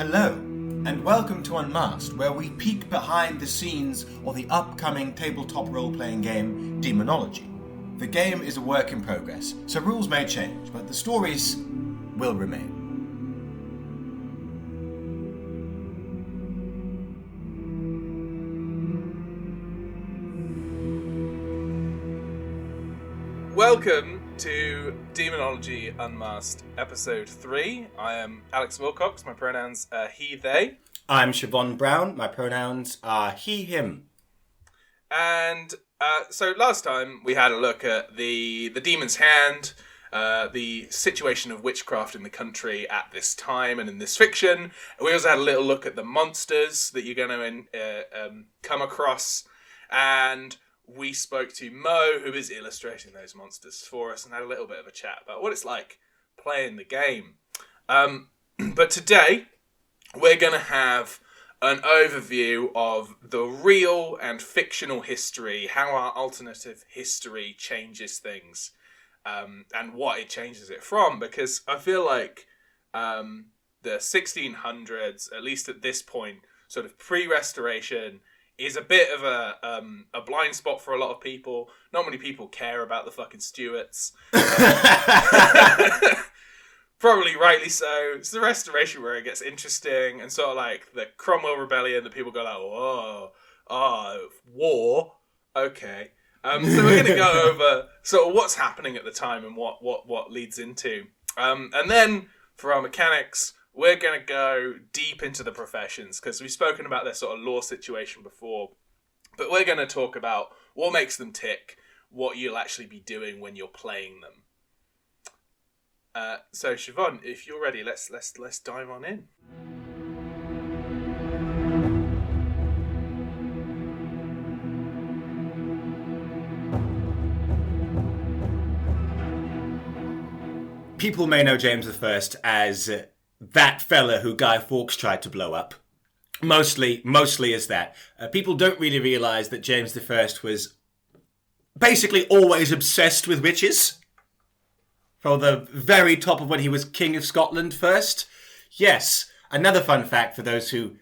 Hello, and welcome to Unmasked, where we peek behind the scenes of the upcoming tabletop role-playing game, Daemonologie. The game is a work in progress, so rules may change, but the stories will remain. Welcome to Daemonologie Unmasked, Episode 3. I am Alex Wilcox, my pronouns are he, they. I'm Chavonne Brown, my pronouns are he, him. And so last time we had a look at the Demon's Hand, the situation of witchcraft in the country at this time and in this fiction. We also had a little look at the monsters that you're going to come across, and we spoke to Mo, who is illustrating those monsters for us, and had a little bit of a chat about what it's like playing the game. But today, we're going to have an overview of the real and fictional history, how our alternative history changes things, and what it changes it from, because I feel like the 1600s, at least at this point, sort of pre-Restoration, is a bit of a blind spot for a lot of people. Not many people care about the fucking Stuarts. Probably rightly so. It's the Restoration where it gets interesting, and sort of like the Cromwell Rebellion that people go like, whoa, war? Okay. So we're going to go over sort of what's happening at the time and what leads into. And then for our mechanics, we're going to go deep into the professions, because we've spoken about their sort of law situation before. But we're going to talk about what makes them tick, what you'll actually be doing when you're playing them. So, Chavonne, if you're ready, let's dive on in. People may know James I as that fella who Guy Fawkes tried to blow up. Mostly as that. People don't really realise that James I was basically always obsessed with witches. From the very top of when he was King of Scotland first. Yes, another fun fact for those who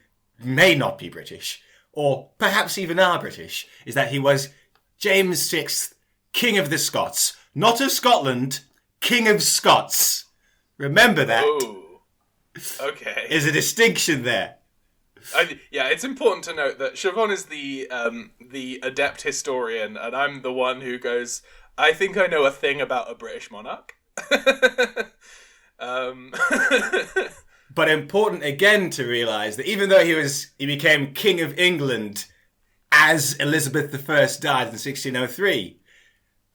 may not be British, or perhaps even are British, is that he was James VI, King of the Scots. Not of Scotland, King of Scots. Remember that. Ooh. Okay. There's a distinction there. Yeah, it's important to note that Chavonne is the adept historian, and I'm the one who goes, I think I know a thing about a British monarch. But important again to realise that even though he became King of England as Elizabeth I died in 1603,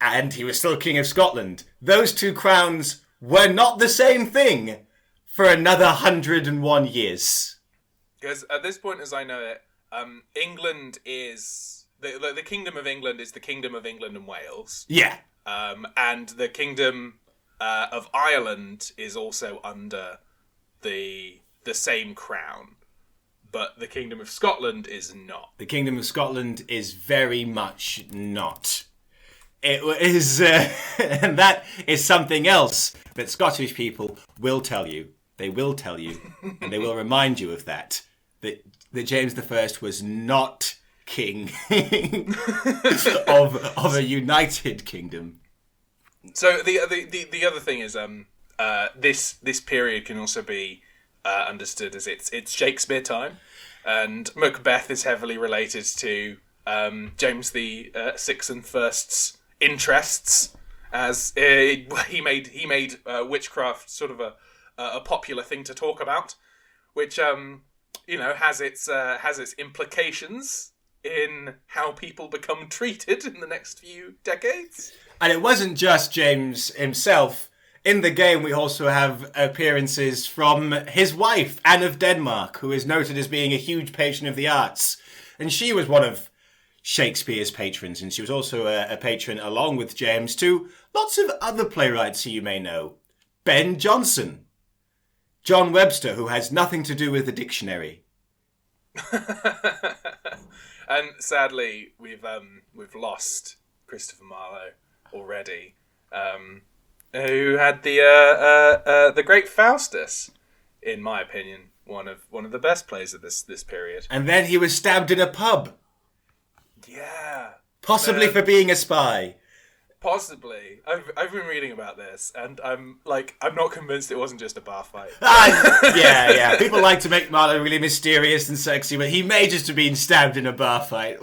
and he was still King of Scotland, those two crowns were not the same thing for another 101 years. Because at this point, as I know it, England is the Kingdom of England is the Kingdom of England and Wales. Yeah. And the Kingdom of Ireland is also under the same crown, but the Kingdom of Scotland is not. The Kingdom of Scotland is very much not. It is, and that is something else that Scottish people will tell you. They will tell you, and they will remind you of that James I was not king of a united kingdom. So the other thing is this period can also be understood as it's Shakespeare time, and Macbeth is heavily related to James the Sixth and First's interests, as he made witchcraft sort of a popular thing to talk about, which has its implications in how people become treated in the next few decades. And it wasn't just James himself. In the game, we also have appearances from his wife, Anne of Denmark, who is noted as being a huge patron of the arts. And she was one of Shakespeare's patrons, and she was also a patron, along with James, to lots of other playwrights who you may know. Ben Jonson. John Webster, who has nothing to do with the dictionary. And sadly, we've lost Christopher Marlowe already, who had the Great Faustus, in my opinion. one of the best plays of this period. And then he was stabbed in a pub. Yeah. Possibly for being a spy. Possibly. I've been reading about this, and I'm not convinced it wasn't just a bar fight. Yeah. People like to make Marlowe really mysterious and sexy, but he may just have been stabbed in a bar fight.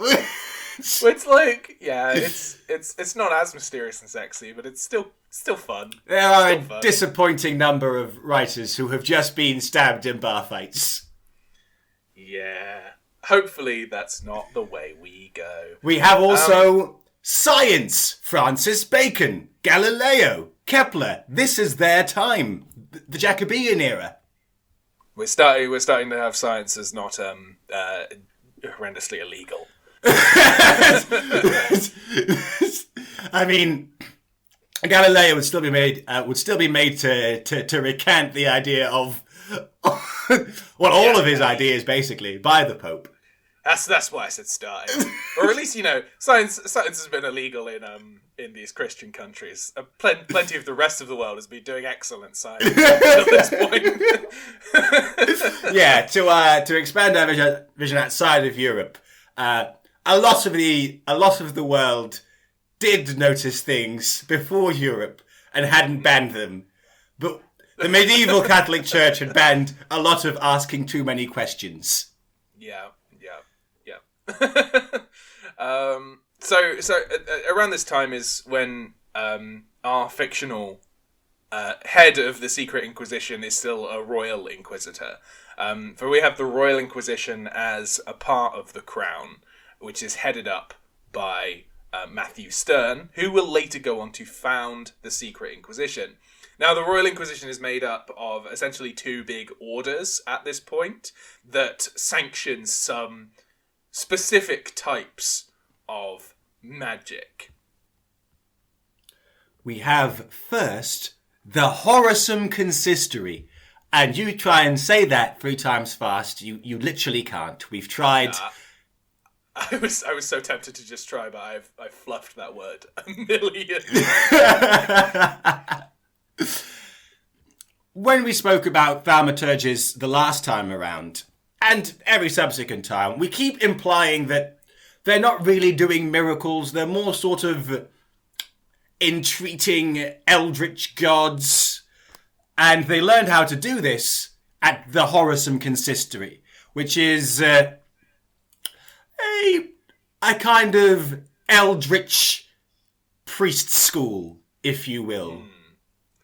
It's like, it's not as mysterious and sexy, but it's still fun. There are a disappointing number of writers who have just been stabbed in bar fights. Yeah. Hopefully that's not the way we go. We have also science. Francis Bacon, Galileo, Kepler. This is their time. The Jacobean era. We're starting to have science as not horrendously illegal. I mean, Galileo would still be made to recant the idea of all of his ideas basically by the Pope. That's why I said starting, or at least science has been illegal in these Christian countries. Plenty of the rest of the world has been doing excellent science at this point. Yeah, to expand our vision outside of Europe, a lot of the world did notice things before Europe and hadn't banned them, but the medieval Catholic Church had banned a lot of asking too many questions. Yeah. So around this time is when our fictional head of the secret Inquisition is still a royal inquisitor. For we have the Royal Inquisition as a part of the Crown, which is headed up by Matthew Stern, who will later go on to found the secret Inquisition. Now, the Royal Inquisition is made up of essentially two big orders at this point that sanction some specific types of magic. We have first the Horosum Consistory. And you try and say that 3 times fast, you literally can't. We've tried. I was so tempted to just try, but I fluffed that word a million. When we spoke about thaumaturges the last time around, and every subsequent time, we keep implying that they're not really doing miracles. They're more sort of entreating eldritch gods. And they learned how to do this at the Horosum Consistory, which is a kind of eldritch priest school, if you will.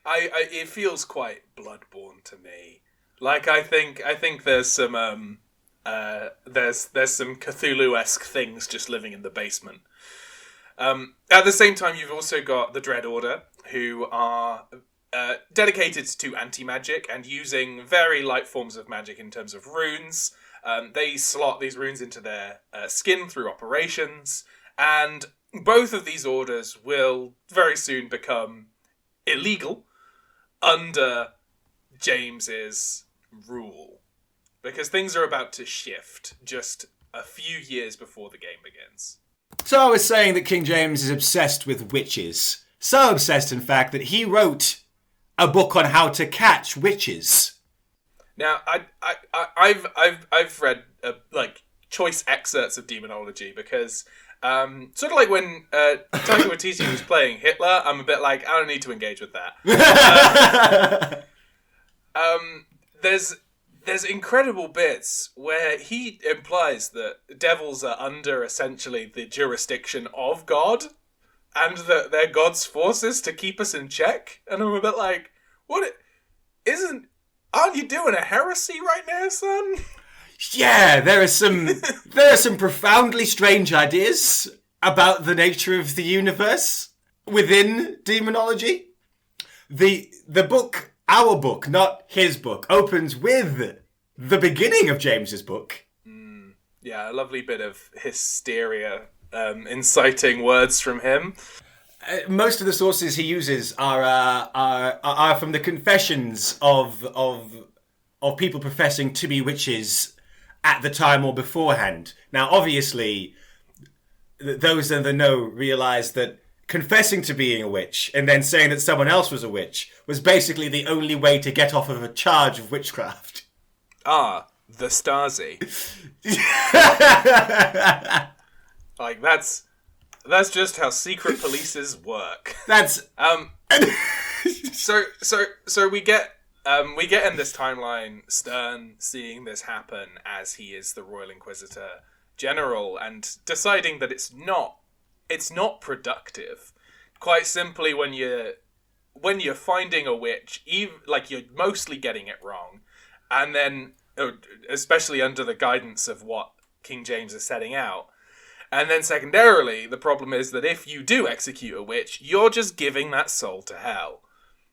It feels quite Bloodborne to me. Like I think there's some there's some Cthulhu-esque things just living in the basement. At the same time, you've also got the Dread Order, who are dedicated to anti-magic and using very light forms of magic in terms of runes. They slot these runes into their skin through operations, and both of these orders will very soon become illegal under James's rule, because things are about to shift just a few years before the game begins. So I was saying that King James is obsessed with witches. So obsessed, in fact, that he wrote a book on how to catch witches. Now, I've read choice excerpts of Daemonologie because sort of like when Taika Waititi was playing Hitler, I'm a bit like, I don't need to engage with that. There's incredible bits where he implies that devils are under essentially the jurisdiction of God, and that they're God's forces to keep us in check. And I'm a bit like, aren't you doing a heresy right now, son? Yeah, there are some profoundly strange ideas about the nature of the universe within Daemonologie. The book, our book, not his book, opens with the beginning of James's book. Yeah, a lovely bit of hysteria, inciting words from him. Most of the sources he uses are from the confessions of people professing to be witches at the time or beforehand. Now, obviously, those in the know realize that confessing to being a witch and then saying that someone else was a witch was basically the only way to get off of a charge of witchcraft. The Stasi. Like, that's just how secret polices work. That's So we get in this timeline Stern seeing this happen as he is the Royal Inquisitor General and deciding that it's not productive. Quite simply, when you're finding a witch, like, you're mostly getting it wrong, and then especially under the guidance of what King James is setting out. And then secondarily, the problem is that if you do execute a witch, you're just giving that soul to hell.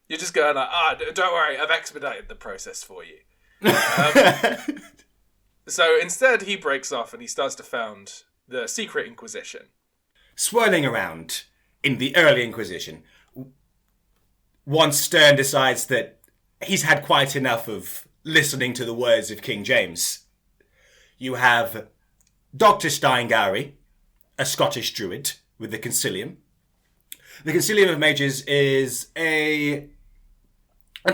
You're just going like, don't worry, I've expedited the process for you. So instead, he breaks off and he starts to found the Secret Inquisition. swirling around in the early Inquisition. Once Stern decides that he's had quite enough of listening to the words of King James, you have Dr. Steingari, a Scottish druid with the Concilium. The Concilium of Mages is an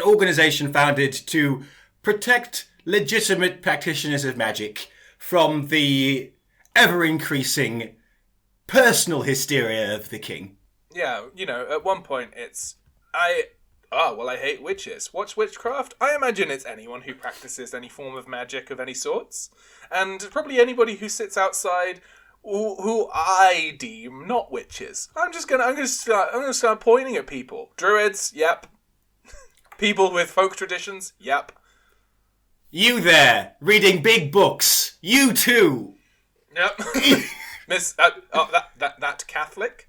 organisation founded to protect legitimate practitioners of magic from the ever-increasing personal hysteria of the king. Yeah, you know, at one point it's, I hate witches. What's witchcraft? I imagine it's anyone who practices any form of magic of any sorts. And probably anybody who sits outside who I deem not witches. I'm gonna start pointing at people. Druids, yep. People with folk traditions, yep. You there, reading big books. You too. Yep. Miss, that Catholic?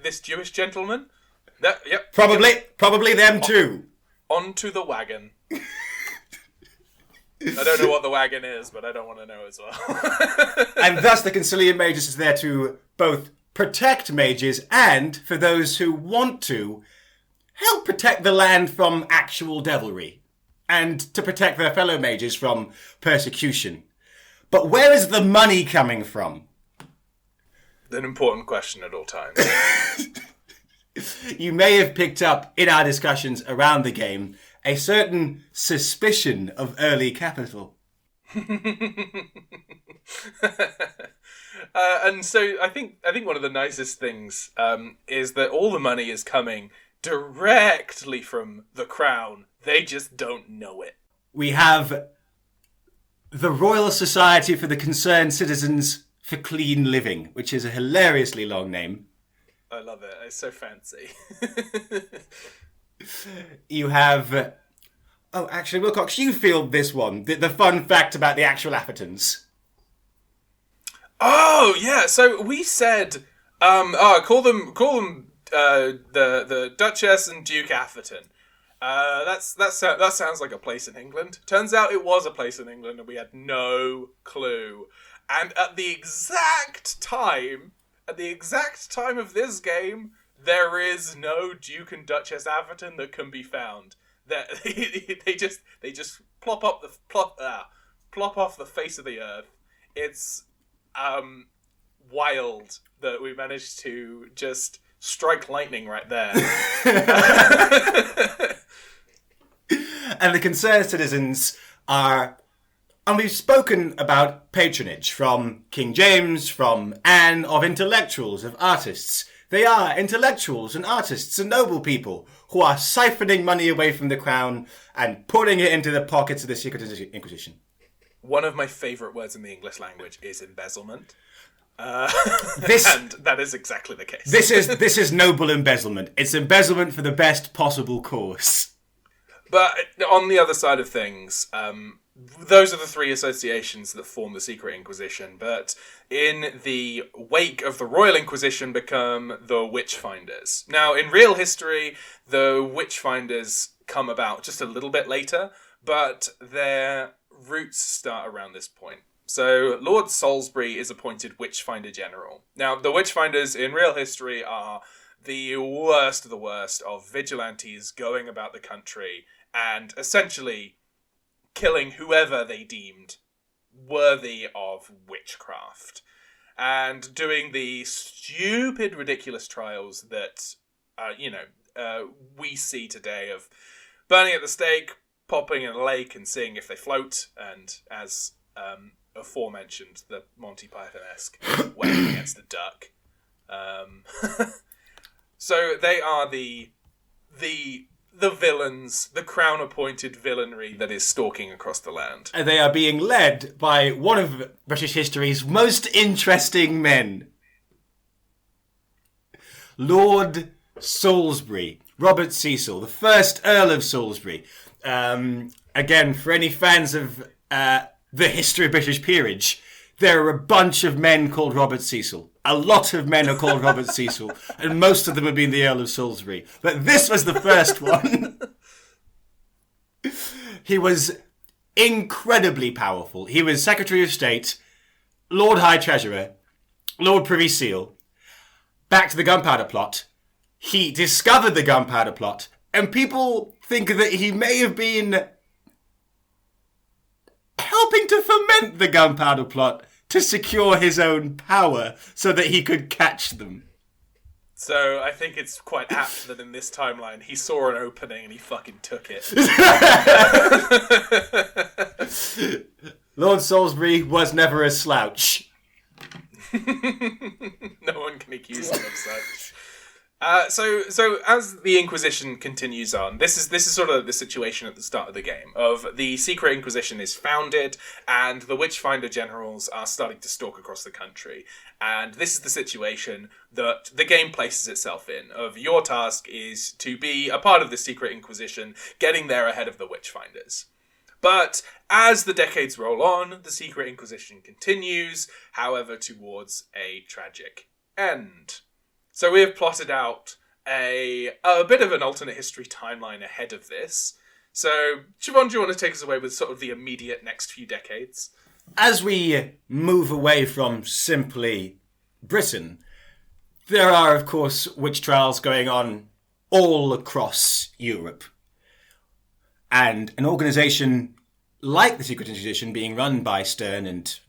This Jewish gentleman? Yep. Probably them too. Onto the wagon. I don't know what the wagon is, but I don't want to know as well. And thus the Concilium Mages is there to both protect mages and, for those who want to, help protect the land from actual devilry. And to protect their fellow mages from persecution. But where is the money coming from? An important question at all times. You may have picked up in our discussions around the game a certain suspicion of early capital. And so I think one of the nicest things is that all the money is coming directly from the crown. They just don't know it. We have the Royal Society for the Concerned Citizens for Clean Living, which is a hilariously long name. I love it. It's so fancy. You have... Oh, actually, Wilcox, you field this one. The fun fact about the actual Athertons. Oh, yeah. So we said... call them the Duchess and Duke Atherton. That sounds like a place in England. Turns out it was a place in England and we had no clue. And at the exact time of this game, there is no Duke and Duchess Atherton that can be found. They just plop off the face of the earth. It's wild that we managed to just strike lightning right there. And the concerned citizens are... And we've spoken about patronage from King James, from Anne, of intellectuals, of artists. They are intellectuals and artists and noble people who are siphoning money away from the crown and putting it into the pockets of the Secret Inquisition. One of my favourite words in the English language is embezzlement. And that is exactly the case. This is noble embezzlement. It's embezzlement for the best possible cause. But on the other side of things, those are the three associations that form the Secret Inquisition. But in the wake of the Royal Inquisition become the Witchfinders. Now, in real history, the Witchfinders come about just a little bit later, but their roots start around this point. So Lord Salisbury is appointed Witchfinder General. Now, the Witchfinders in real history are the worst of the worst of vigilantes going about the country and essentially killing whoever they deemed worthy of witchcraft. And doing the stupid, ridiculous trials that, we see today of burning at the stake, popping in a lake and seeing if they float, and as aforementioned, the Monty Python-esque weighing against a duck. So they are the villains, the crown-appointed villainry that is stalking across the land. And they are being led by one of British history's most interesting men. Lord Salisbury, Robert Cecil, the first Earl of Salisbury. Again, for any fans of the history of British peerage, there are a bunch of men called Robert Cecil. A lot of men are called Robert Cecil, and most of them have been the Earl of Salisbury. But this was the first one. He was incredibly powerful. He was Secretary of State, Lord High Treasurer, Lord Privy Seal. Back to the gunpowder plot. He discovered the gunpowder plot, and people think that he may have been helping to foment the gunpowder plot to secure his own power so that he could catch them. So I think it's quite apt that in this timeline he saw an opening and he fucking took it. Lord Salisbury was never a slouch. No one can accuse him of such. So as the Inquisition continues on, this is sort of the situation at the start of the game of the secret Inquisition is founded and the Witchfinder generals are starting to stalk across the country. And this is the situation that the game places itself in. Of your task is to be a part of the secret Inquisition, getting there ahead of the Witchfinders. But as the decades roll on, the secret Inquisition continues, however, towards a tragic end. So we have plotted out a bit of an alternate history timeline ahead of this. So, Chavonne, do you want to take us away with sort of the immediate next few decades? As we move away from simply Britain, there are, of course, witch trials going on all across Europe. And an organisation like the Secret Inquisition being run by Stern and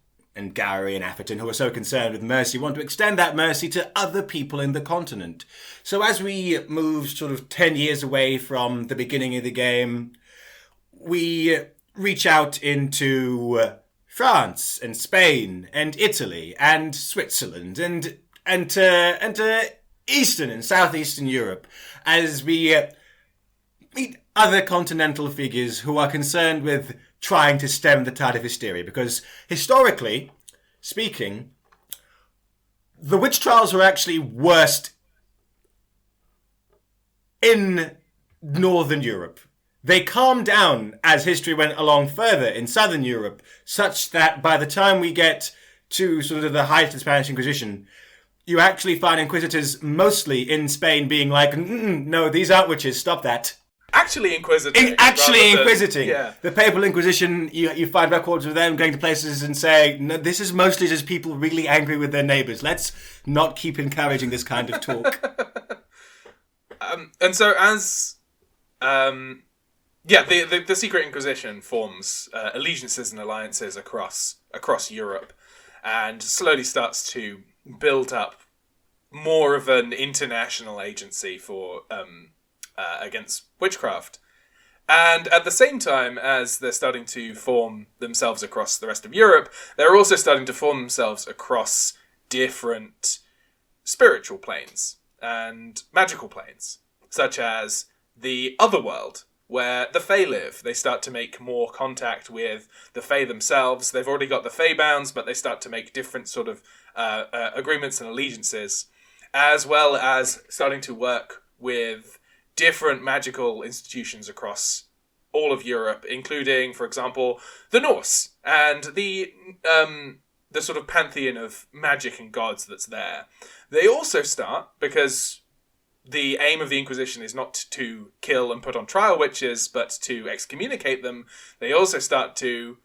Gowry and Atherton, who are so concerned with mercy, want to extend that mercy to other people in the continent. So as we move sort of 10 years away from the beginning of the game, we reach out into France and Spain and Italy and Switzerland and to Eastern and Southeastern Europe as we meet other continental figures who are concerned with trying to stem the tide of hysteria, because historically speaking, the witch trials were actually worst in Northern Europe. They calmed down as history went along further in Southern Europe, such that by the time we get to sort of the height of the Spanish Inquisition, you actually find Inquisitors mostly in Spain being like, no, these aren't witches, stop that. Actually inquisiting. Inquisiting. Yeah. The Papal Inquisition, you find records of them going to places and saying, no, this is mostly just people really angry with their neighbours. Let's not keep encouraging this kind of talk. And so as... the Secret Inquisition forms allegiances and alliances across Europe and slowly starts to build up more of an international agency for... against witchcraft. And at the same time as they're starting to form themselves across the rest of Europe, they're also starting to form themselves across different spiritual planes and magical planes, such as the Otherworld, where the Fae live. They start to make more contact with the Fae themselves. They've already got the Fae bounds, but they start to make different sort of agreements and allegiances, as well as starting to work with different magical institutions across all of Europe, including, for example, the Norse and the sort of pantheon of magic and gods that's there. They also start, because the aim of the Inquisition is not to kill and put on trial witches, but to excommunicate them, they also start to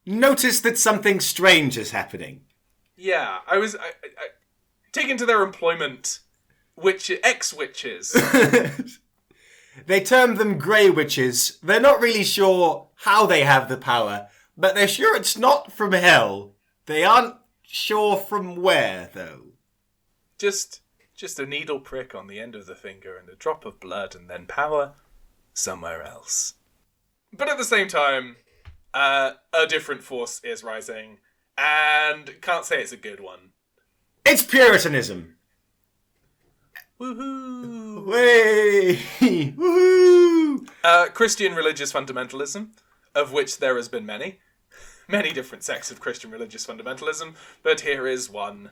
notice that something strange is happening. Yeah, I taken to their employment... ex-witches. They term them grey witches. They're not really sure how they have the power, but they're sure it's not from hell. They aren't sure from where, though. Just a needle prick on the end of the finger and a drop of blood and then power. somewhere else. But at the same time, a different force is rising, and can't say it's a good one. It's Puritanism. Woohoo! Way! Woohoo! Christian religious fundamentalism, of which there has been many. Many different sects of Christian religious fundamentalism, but here is one.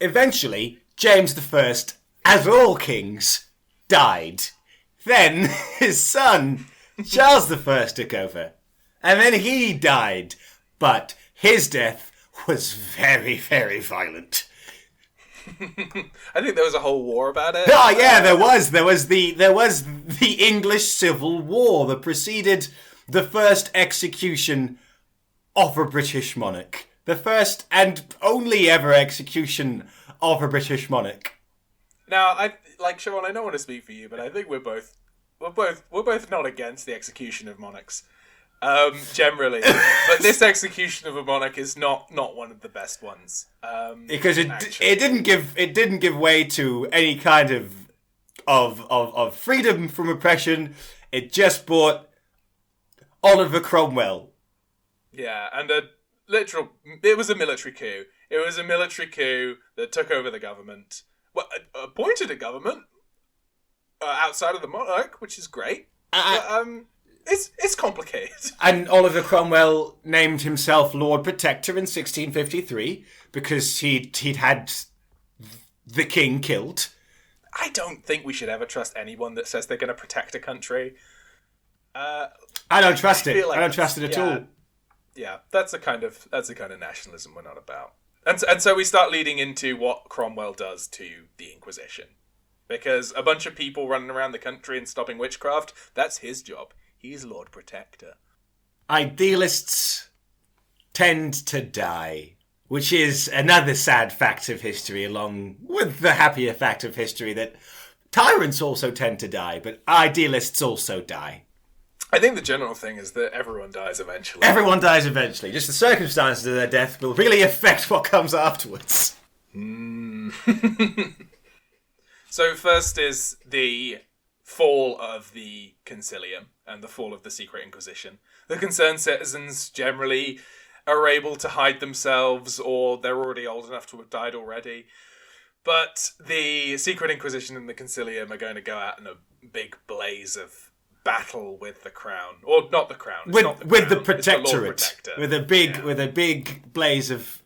Eventually, James I, as all kings, died. Then his son, Charles I, took over. And then he died. But his death was very, very violent. I think there was a whole war about it. Oh yeah, there was. There was the English Civil War that preceded the first execution of a British monarch. The first and only ever execution of a British monarch. Now, Chavonne, I don't want to speak for you, but I think we're both not against the execution of monarchs. Generally, but this execution of a monarch is not one of the best ones. Because it didn't give way to any kind of freedom from oppression. It just brought Oliver Cromwell. Yeah, and it was a military coup. It was a military coup that took over the government. Well, appointed a government outside of the monarch, which is great. It's complicated. And Oliver Cromwell named himself Lord Protector in 1653 because he'd had the king killed. I don't think we should ever trust anyone that says they're going to protect a country. I don't trust it. I don't trust it at all. Yeah, that's the kind of nationalism we're not about. And so we start leading into what Cromwell does to the Inquisition. Because a bunch of people running around the country and stopping witchcraft, that's his job. He's Lord Protector. Idealists tend to die, which is another sad fact of history, along with the happier fact of history that tyrants also tend to die, but idealists also die. I think the general thing is that everyone dies eventually. Everyone dies eventually. Just the circumstances of their death will really affect what comes afterwards. So first is the fall of the Concilium and the fall of the Secret Inquisition. The concerned citizens generally are able to hide themselves, or they're already old enough to have died already. But the Secret Inquisition and the Concilium are going to go out in a big blaze of battle with the crown, or not the crown, with the protectorate, with a big blaze of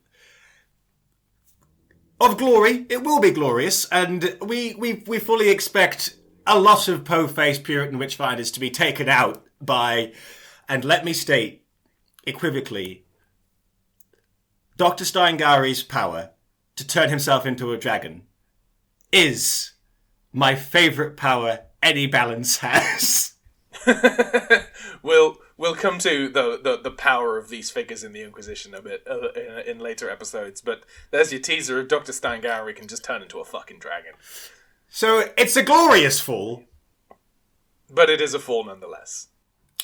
glory. It will be glorious, and we fully expect a lot of po-faced Puritan witchfinders to be taken out by, and let me state equivocally, Dr. Steingari's power to turn himself into a dragon is my favourite power any balance has. We'll come to the power of these figures in the Inquisition a bit in later episodes, but there's your teaser of Dr. Steingari can just turn into a fucking dragon. So it's a glorious fall. But it is a fall nonetheless.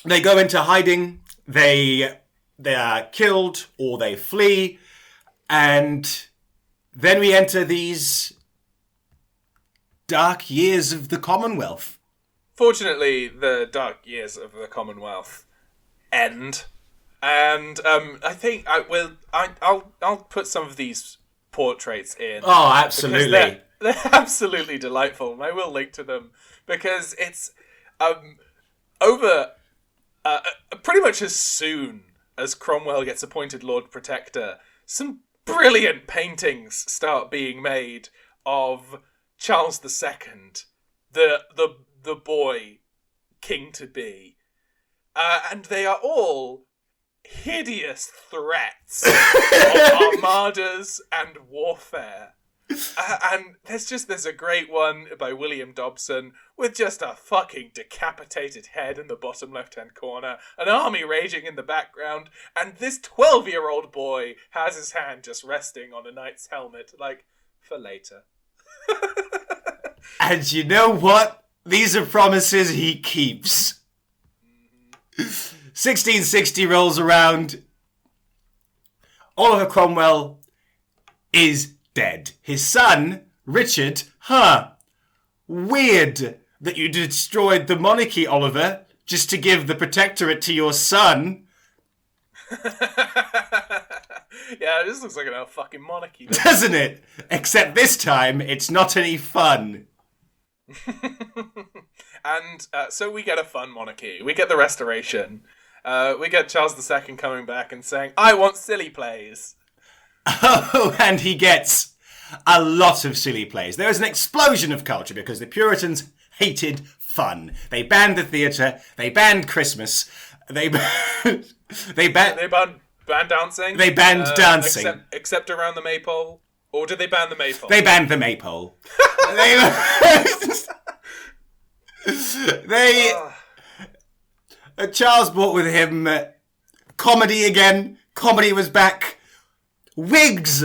They go into hiding, they are killed, or they flee, and then we enter these dark years of the Commonwealth. Fortunately, the dark years of the Commonwealth end, and I think I'll put some of these portraits in. Oh, absolutely. They're absolutely delightful, and I will link to them because it's over pretty much as soon as Cromwell gets appointed Lord Protector, some brilliant paintings start being made of Charles II, the boy king to be, and they are all hideous threats of armadas and warfare. And there's a great one by William Dobson with just a fucking decapitated head in the bottom left-hand corner, an army raging in the background, and this 12-year-old boy has his hand just resting on a knight's helmet, like, for later. And you know what? These are promises he keeps. 1660 rolls around. Oliver Cromwell is dead. His son, Richard, Weird that you destroyed the monarchy, Oliver, just to give the protectorate to your son. Yeah, this looks like a fucking monarchy. Doesn't it? Except this time, it's not any fun. And so we get a fun monarchy. We get the Restoration. We get Charles II coming back and saying, I want silly plays. Oh, and he gets a lot of silly plays. There is an explosion of culture because the Puritans hated fun. They banned the theatre. They banned Christmas. They banned dancing. They banned dancing. Except around the maypole. Or did they ban the maypole? They banned the maypole. Charles brought with him comedy again. Comedy was back. Wigs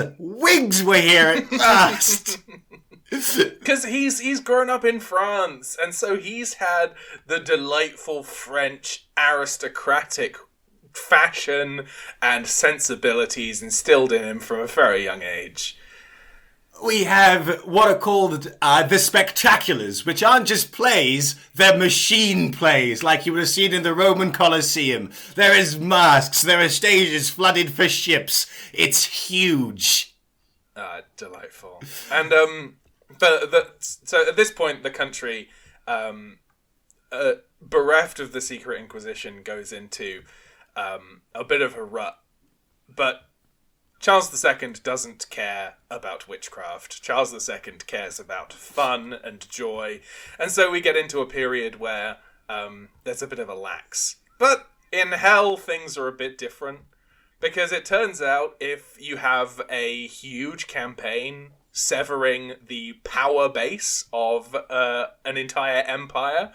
were here at last. Because he's grown up in France, and so he's had the delightful French aristocratic fashion and sensibilities instilled in him from a very young age. We have what are called the spectaculars, which aren't just plays, they're machine plays, like you would have seen in the Roman Colosseum. There is masks, there are stages flooded for ships. It's huge. Delightful. And so at this point, the country, bereft of the Secret Inquisition, goes into a bit of a rut. But Charles II doesn't care about witchcraft. Charles II cares about fun and joy. And so we get into a period where there's a bit of a lax. But in hell, things are a bit different. Because it turns out if you have a huge campaign severing the power base of an entire empire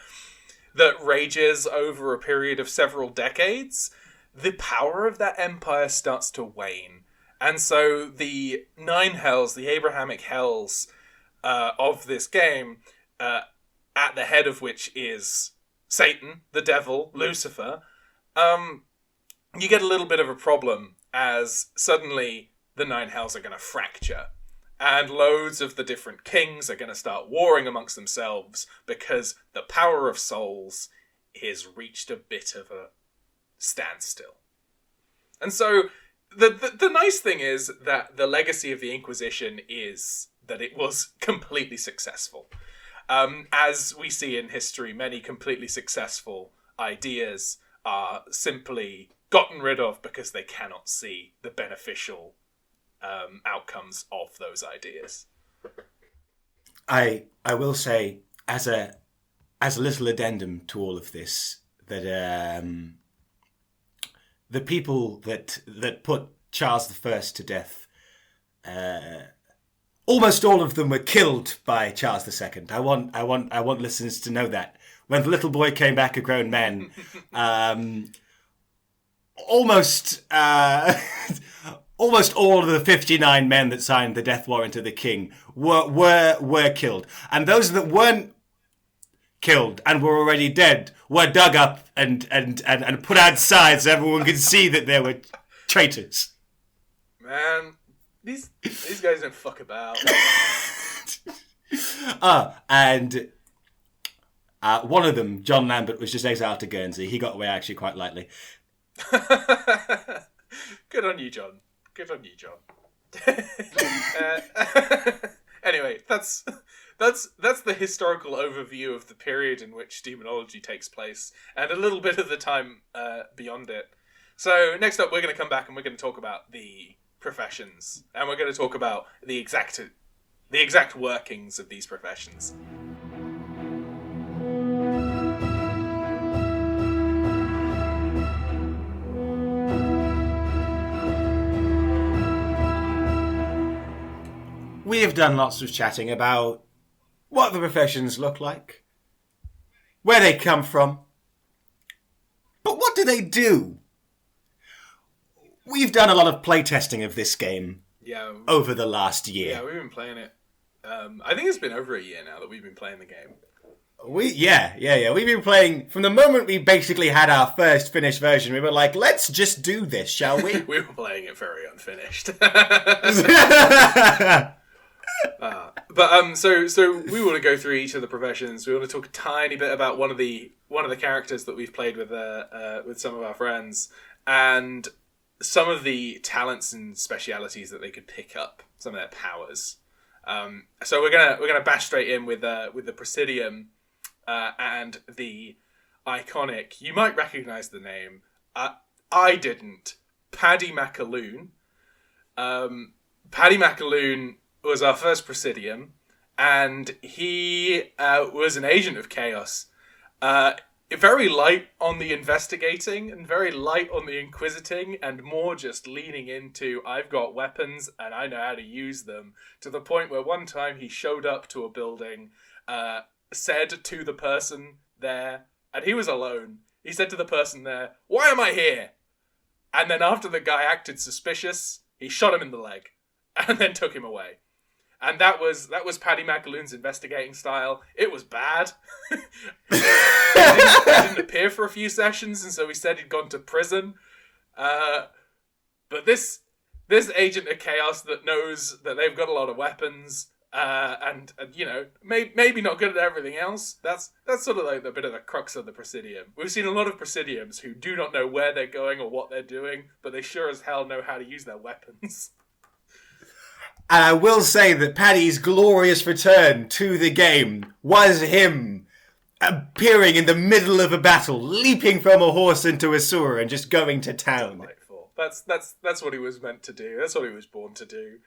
that rages over a period of several decades, the power of that empire starts to wane. And so the 9 hells, the Abrahamic hells of this game, at the head of which is Satan, the devil, Lucifer, you get a little bit of a problem as suddenly the 9 hells are going to fracture. And loads of the different kings are going to start warring amongst themselves because the power of souls has reached a bit of a standstill. And so the nice thing is that the legacy of the Inquisition is that it was completely successful. As we see in history, many completely successful ideas are simply gotten rid of because they cannot see the beneficial outcomes of those ideas. I will say, as a little addendum to all of this, that the people that put Charles I to death, almost all of them were killed by Charles II. I want listeners to know that. When the little boy came back a grown man, almost all of the 59 men that signed the death warrant of the king were killed. And those that weren't killed and were already dead were dug up and put outside so everyone could see that they were traitors. Man, these guys don't fuck about. And one of them, John Lambert, was just exiled to Guernsey. He got away actually quite lightly. Good on you, John. Good on you, John. Anyway, that's the historical overview of the period in which Daemonologie takes place, and a little bit of the time beyond it. So next up, we're going to come back and we're going to talk about the professions, and we're going to talk about the exact workings of these professions. We have done lots of chatting about what the professions look like, where they come from, but what do they do? We've done a lot of playtesting of this game over the last year. Yeah, we've been playing it. I think it's been over a year now that we've been playing the game. Yeah. We've been playing from the moment we basically had our first finished version. We were like, let's just do this, shall we? We were playing it very unfinished. So we want to go through each of the professions. We want to talk a tiny bit about one of the characters that we've played with some of our friends, and some of the talents and specialities that they could pick up, some of their powers. So we're gonna bash straight in with the Presidium and the iconic. You might recognise the name. I didn't. Paddy McAloon. Paddy McAloon was our first Presidium, and he was an agent of chaos. Very light on the investigating and very light on the inquisiting, and more just leaning into I've got weapons and I know how to use them, to the point where one time he showed up to a building, said to the person there, and he was alone, he said to the person there, "Why am I here?" And then after the guy acted suspicious, he shot him in the leg and then took him away. And that was Paddy McAloon's investigating style. It was bad. He didn't appear for a few sessions, and so he said he'd gone to prison. But this agent of chaos that knows that they've got a lot of weapons, and you know, maybe not good at everything else. That's sort of like a bit of the crux of the Presidium. We've seen a lot of Presidiums who do not know where they're going or what they're doing, but they sure as hell know how to use their weapons. And I will say that Paddy's glorious return to the game was him appearing in the middle of a battle, leaping from a horse into a sewer and just going to town. Delightful. That's what he was meant to do. That's what he was born to do.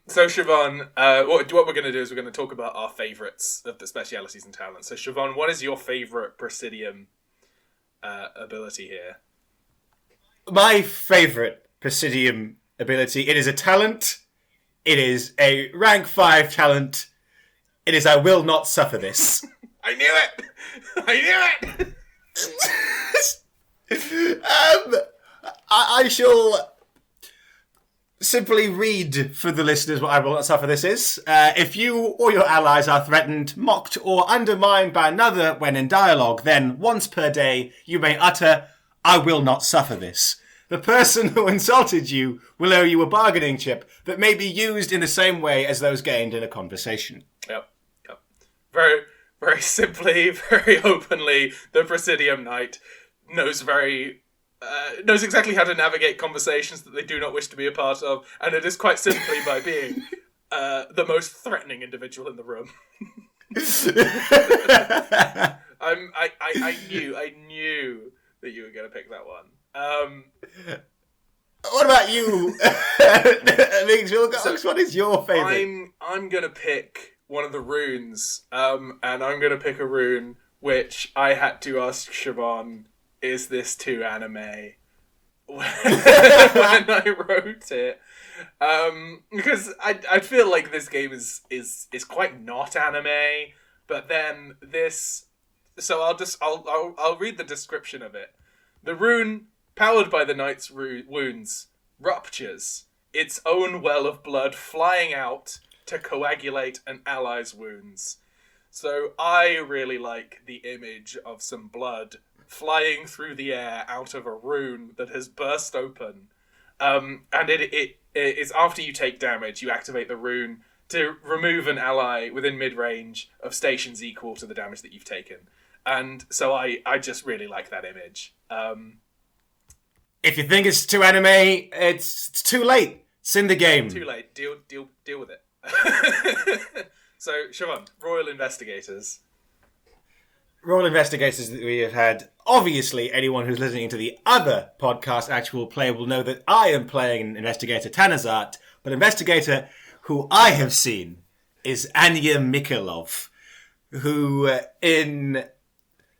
So Chavonne, what we're going to do is we're going to talk about our favourites of the specialities and talents. So Chavonne, what is your favourite Presidium ability here? My favourite Presidium ability, it is a talent. It is a rank 5 talent. It is I will not suffer this. I knew it! I knew it! I shall simply read for the listeners what I will not suffer this is. If you or your allies are threatened, mocked, or undermined by another when in dialogue, then once per day you may utter, I will not suffer this. The person who insulted you will owe you a bargaining chip that may be used in the same way as those gained in a conversation. Yep. Very, very simply, very openly, the Presidium Knight knows exactly how to navigate conversations that they do not wish to be a part of, and it is quite simply by being the most threatening individual in the room. I knew that you were going to pick that one. What about you? What is your favourite? I'm going to pick one of the runes, and I'm going to pick a rune which I had to ask Chavonne, is this too anime? When I wrote it. Because I feel like this game is quite not anime, but then this... So I'll read the description of it. The rune, powered by the knight's wounds, ruptures, its own well of blood flying out to coagulate an ally's wounds. So I really like the image of some blood flying through the air out of a rune that has burst open. And it is after you take damage, you activate the rune to remove an ally within mid-range of stations equal to the damage that you've taken. And so I just really like that image. If you think it's too anime, it's too late. It's in the game. Too late. Deal with it. So, Chavonne, Royal Investigators. Royal Investigators that we have had. Obviously, anyone who's listening to the other podcast, Actual Play, will know that I am playing Investigator Tanazart, but Investigator who I have seen is Anya Mikhailov, who in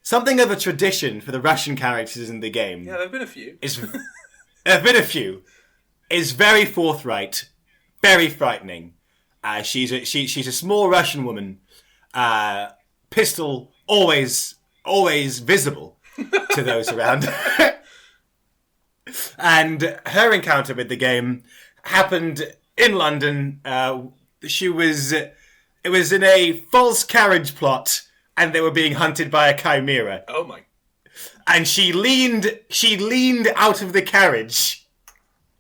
something of a tradition for the Russian characters in the game. Yeah, there have been a few. Is very forthright, very frightening. She's a small Russian woman. Pistol always visible to those around. And her encounter with the game happened in London. It was in a false carriage plot, and they were being hunted by a chimera. Oh my! And she leaned out of the carriage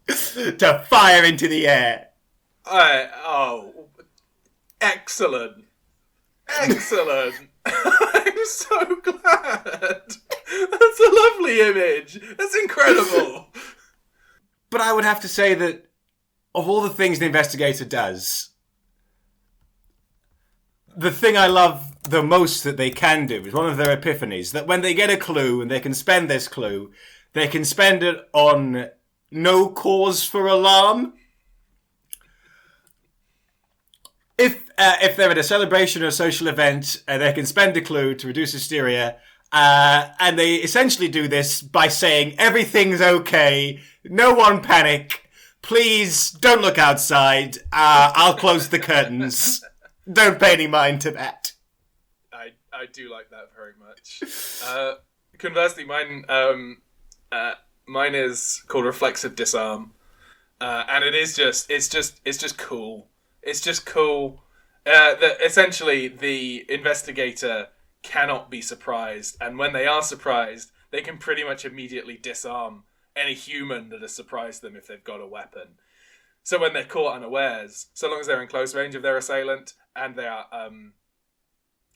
to fire into the air. Excellent. Excellent. I'm so glad. That's a lovely image. That's incredible. But I would have to say that of all the things the investigator does, the thing I love the most that they can do is one of their epiphanies, that when they get a clue and they can spend this clue, they can spend it on no cause for alarm. If they're at a celebration or a social event, they can spend a clue to reduce hysteria, and they essentially do this by saying, everything's okay, no one panic, please don't look outside, I'll close the curtains, don't pay any mind to that. I do like that very much. Conversely, mine is called Reflexive Disarm, and it's just cool. It's just cool. That essentially the investigator cannot be surprised, and when they are surprised, they can pretty much immediately disarm any human that has surprised them if they've got a weapon. So when they're caught unawares, so long as they're in close range of their assailant and they are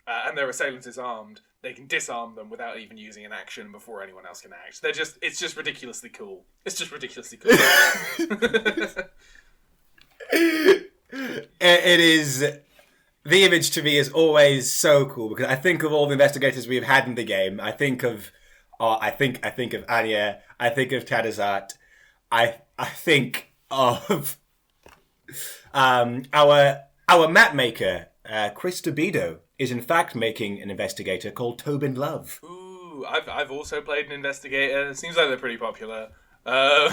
and their assailant is armed, they can disarm them without even using an action before anyone else can act. It's just ridiculously cool. It's just ridiculously cool. It is. The image to me is always so cool because I think of all the investigators we've had in the game. I think of Anya. I think of Tadazat. I think of our map maker, Chris Tobido, is in fact making an investigator called Tobin Love. Ooh, I've also played an investigator. It seems like they're pretty popular. Mine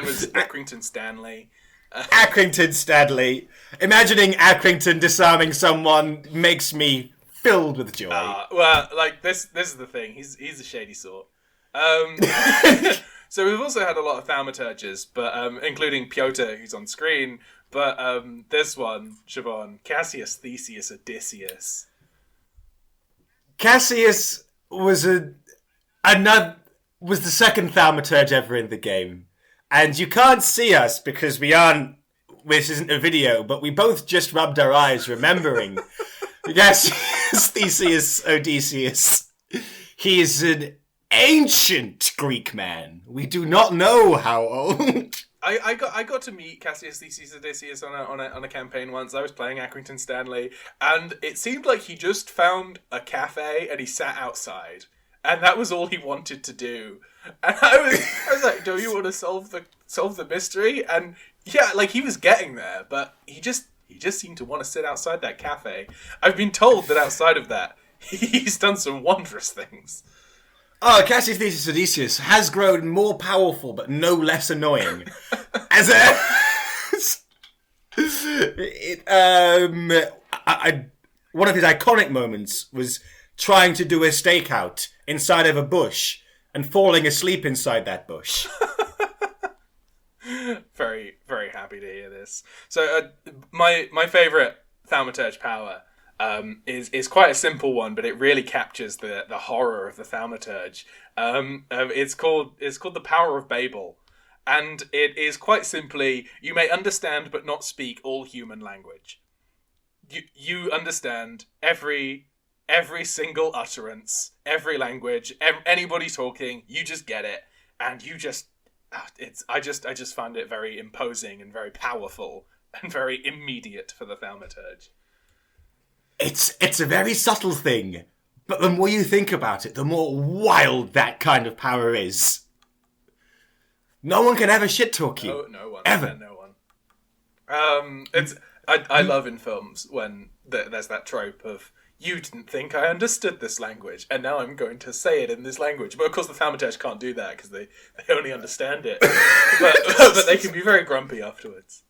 was Accrington Stanley. Accrington Stanley. Imagining Accrington disarming someone makes me filled with joy. Well, like this is the thing. He's a shady sort. So we've also had a lot of thaumaturges, but including Piotr, who's on screen. But this one, Chavonne, Cassius Theseus Odysseus. Cassius was the second thaumaturge ever in the game. And you can't see us because this isn't a video, but we both just rubbed our eyes remembering Cassius Theseus Odysseus. He is an ancient Greek man. We do not know how old. I got to meet Cassius Theseus Odysseus on a campaign once. I was playing Accrington Stanley, and it seemed like he just found a cafe and he sat outside, and that was all he wanted to do. And I was like, "Do you want to solve the mystery?" And yeah, like he was getting there, but he just seemed to want to sit outside that cafe. I've been told that outside of that, he's done some wondrous things. Oh, Cassius Theseus Odysseus has grown more powerful, but no less annoying. One of his iconic moments was trying to do a stakeout inside of a bush and falling asleep inside that bush. Very, very happy to hear this. So, my favourite thaumaturge power is quite a simple one, but it really captures the horror of the thaumaturge. It's called the Power of Babel, and it is quite simply: you may understand but not speak all human language. You understand every single utterance, every language, anybody talking. You just get it, and you just I just find it very imposing and very powerful and very immediate for the thaumaturge. It's a very subtle thing, but the more you think about it, the more wild that kind of power is. No one can ever shit talk you. No one. Ever. No one. I love in films when there's that trope of, you didn't think I understood this language, and now I'm going to say it in this language. But of course the thaumaturge can't do that because they only understand it. but they can be very grumpy afterwards.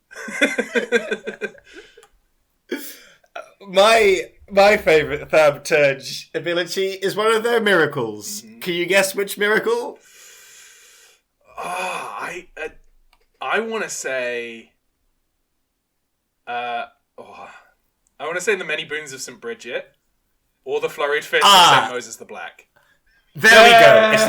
My favourite thaumaturge ability is one of their miracles. Mm-hmm. Can you guess which miracle? I want to say... I want to say the Many Boons of St. Bridget, or the Flurried Fist of St. Moses the Black. There we go. It's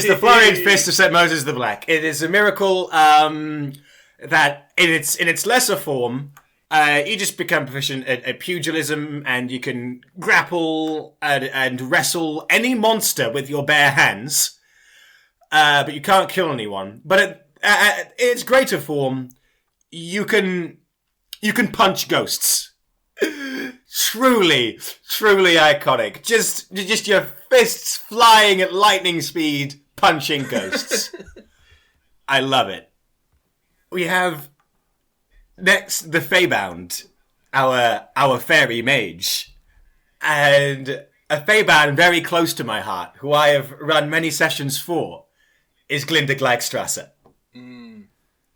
the Flurried Fist of St. Moses the Black. It is a miracle that in its lesser form You just become proficient at pugilism, and you can grapple and wrestle any monster with your bare hands. But you can't kill anyone. But in its greater form, you can punch ghosts. Truly, truly iconic. Just your fists flying at lightning speed, punching ghosts. I love it. We have next the Feybound, our fairy mage, and a Feybound very close to my heart, who I have run many sessions for, is Glinda Gleikstrasse.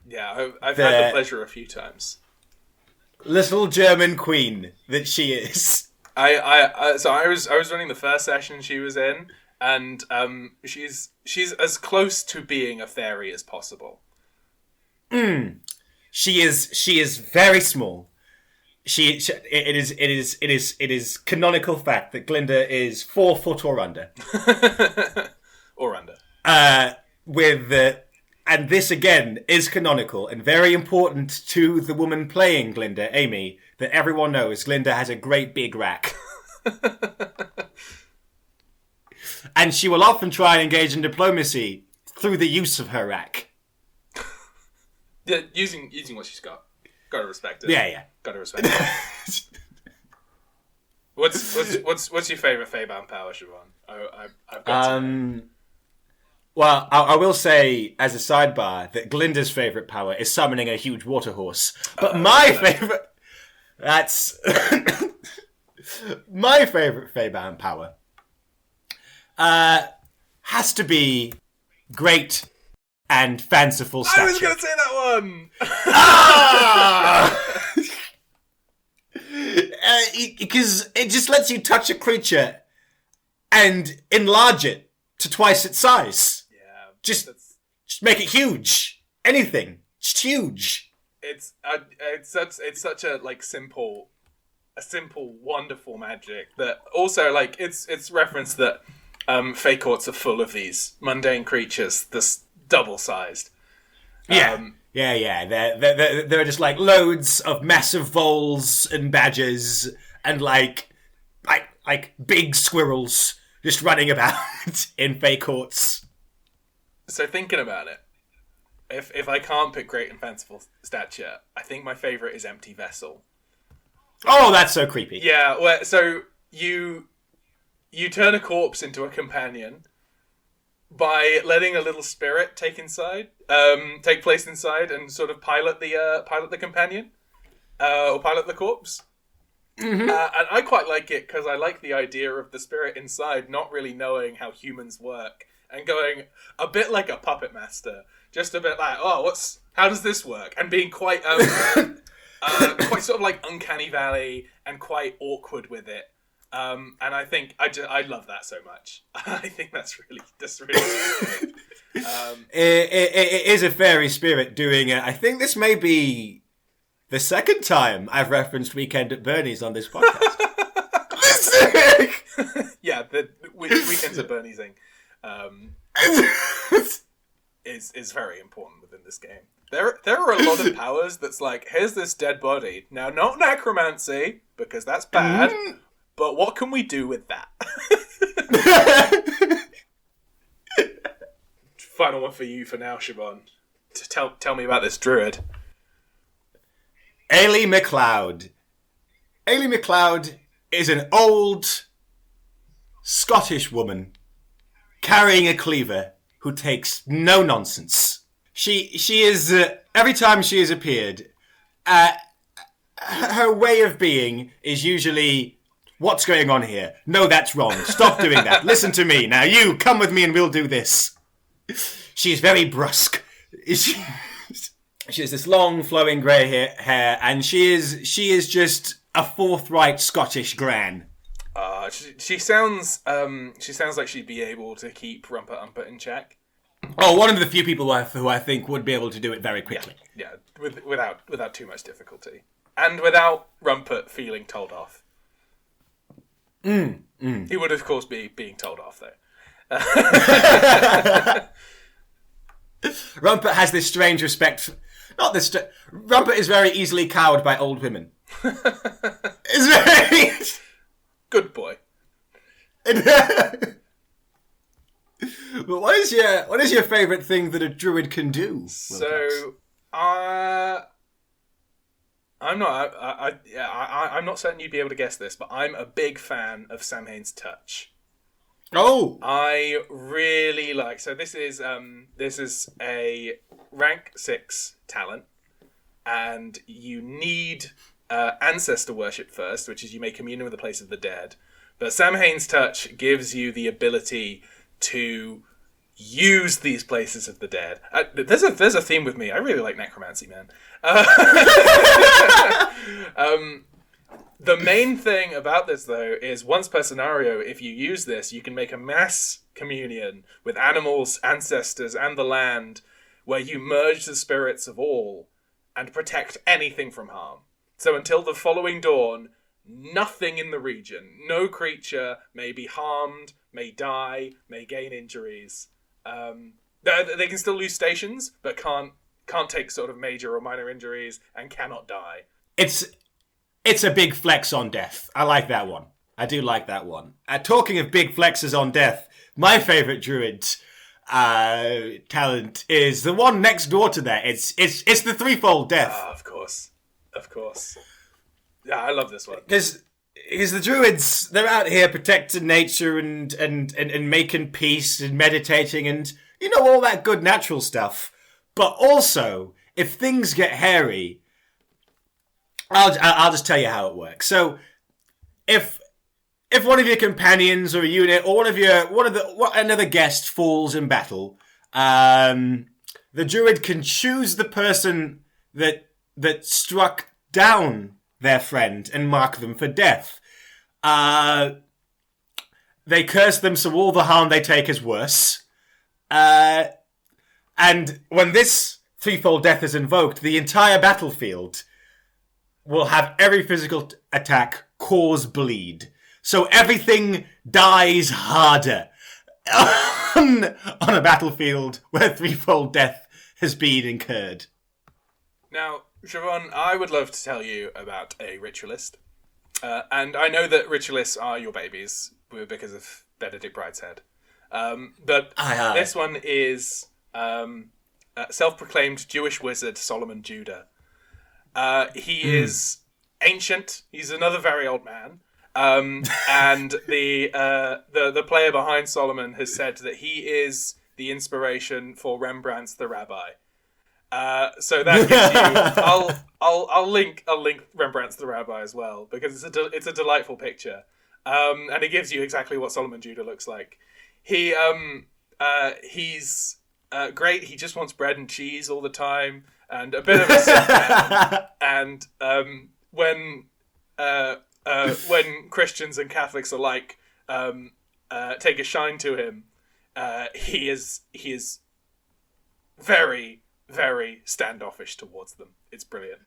Yeah, I've had the pleasure a few times. Little German queen that she is. I was running the first session she was in, and she's as close to being a fairy as possible. She is very small. It is canonical fact that Glinda is 4 foot or under. Or under. And this again is canonical and very important to the woman playing Glinda, Amy, that everyone knows Glinda has a great big rack. And she will often try and engage in diplomacy through the use of her rack. Yeah, using what she's got. Gotta respect it. Yeah. Gotta respect it. What's your favourite Feybound power, Chavonne? I've got some. Well, I will say, as a sidebar, that Glinda's favourite power is summoning a huge water horse. But my favourite... That's... my favourite Feybound power has to be great and fanciful stature. I was going to say that one! Because it just lets you touch a creature and enlarge it to twice its size. Just make it huge. Anything. Just huge. It's such a simple, wonderful magic that also it's referenced that Fey courts are full of these mundane creatures, this double-sized. Yeah. There are just loads of massive voles and badgers and like big squirrels just running about in Fey courts. So thinking about it, if I can't pick great and fanciful stature, I think my favourite is Empty Vessel. Oh, that's so creepy. Yeah, so you turn a corpse into a companion by letting a little spirit take place inside and sort of pilot the companion, or pilot the corpse. Mm-hmm. And I quite like it because I like the idea of the spirit inside not really knowing how humans work and going a bit like a puppet master, just a bit like, how does this work? And being quite quite sort of like Uncanny Valley and quite awkward with it. And I think I love that so much. I think that's really good. It is a fairy spirit doing it. I think this may be the second time I've referenced Weekend at Bernie's on this podcast. Yeah, the Weekends at Bernie's thing is very important within this game. There are a lot of powers that's like, here's this dead body. Now, not necromancy, because that's bad, but what can we do with that? Final one for you for now, Chavonne. Tell me about this druid. Ailey MacLeod. Ailey MacLeod is an old Scottish woman carrying a cleaver who takes no nonsense. She is, every time she has appeared, her way of being is usually, what's going on here? No, that's wrong. Stop doing that. Listen to me. Now you, come with me and we'll do this. She's very brusque. She has this long flowing grey hair and she is just a forthright Scottish gran. She sounds like she'd be able to keep Rumpa in check. Oh, one of the few people who I think would be able to do it very quickly. Yeah, without too much difficulty. And without Rumpert feeling told off. He would, of course, be being told off, though. Rumpert has this strange respect. Not this. Rumpet is very easily cowed by old women. It's very. Good boy. But what is your favourite thing that a druid can do? So, I'm not certain you'd be able to guess this, but I'm a big fan of Samhain's touch. Oh, I really like. So this is a rank 6 talent, and you need ancestor worship first, which is you may commune with the place of the dead. But Samhain's touch gives you the ability to use these places of the dead. There's a theme with me. I really like necromancy, man. The main thing about this, though, is once per scenario, if you use this, you can make a mass communion with animals, ancestors, and the land, where you merge the spirits of all and protect anything from harm. So until the following dawn, nothing in the region, no creature may be harmed, may die, may gain injuries. They can still lose stations, but can't take sort of major or minor injuries and cannot die. It's a big flex on death. I like that one. I do like that one. Talking of big flexes on death, my favourite druid talent is the one next door to that. It's the threefold death. Of course. Yeah, I love this one. Because the druids, they're out here protecting nature and making peace and meditating and, all that good natural stuff. But also, if things get hairy, I'll just tell you how it works. So, if one of your companions or a unit or another guest falls in battle, the druid can choose the person that struck down their friend and mark them for death. They curse them so all the harm they take is worse. And when this threefold death is invoked, the entire battlefield will have every physical attack cause bleed. So everything dies harder on a battlefield where threefold death has been incurred. Now, Chavonne, I would love to tell you about a ritualist. And I know that ritualists are your babies because of Benedict Brideshead. But this one is self-proclaimed Jewish wizard Solomon Judah. He is ancient. He's another very old man. And the player behind Solomon has said that he is the inspiration for Rembrandt's The Rabbi. So that gives you. I'll link Rembrandt's The Rabbi as well because it's a delightful picture, and it gives you exactly what Solomon Judah looks like. He's great. He just wants bread and cheese all the time, and a bit of a sit down. And when Christians and Catholics alike take a shine to him, he is very, very standoffish towards them. It's brilliant.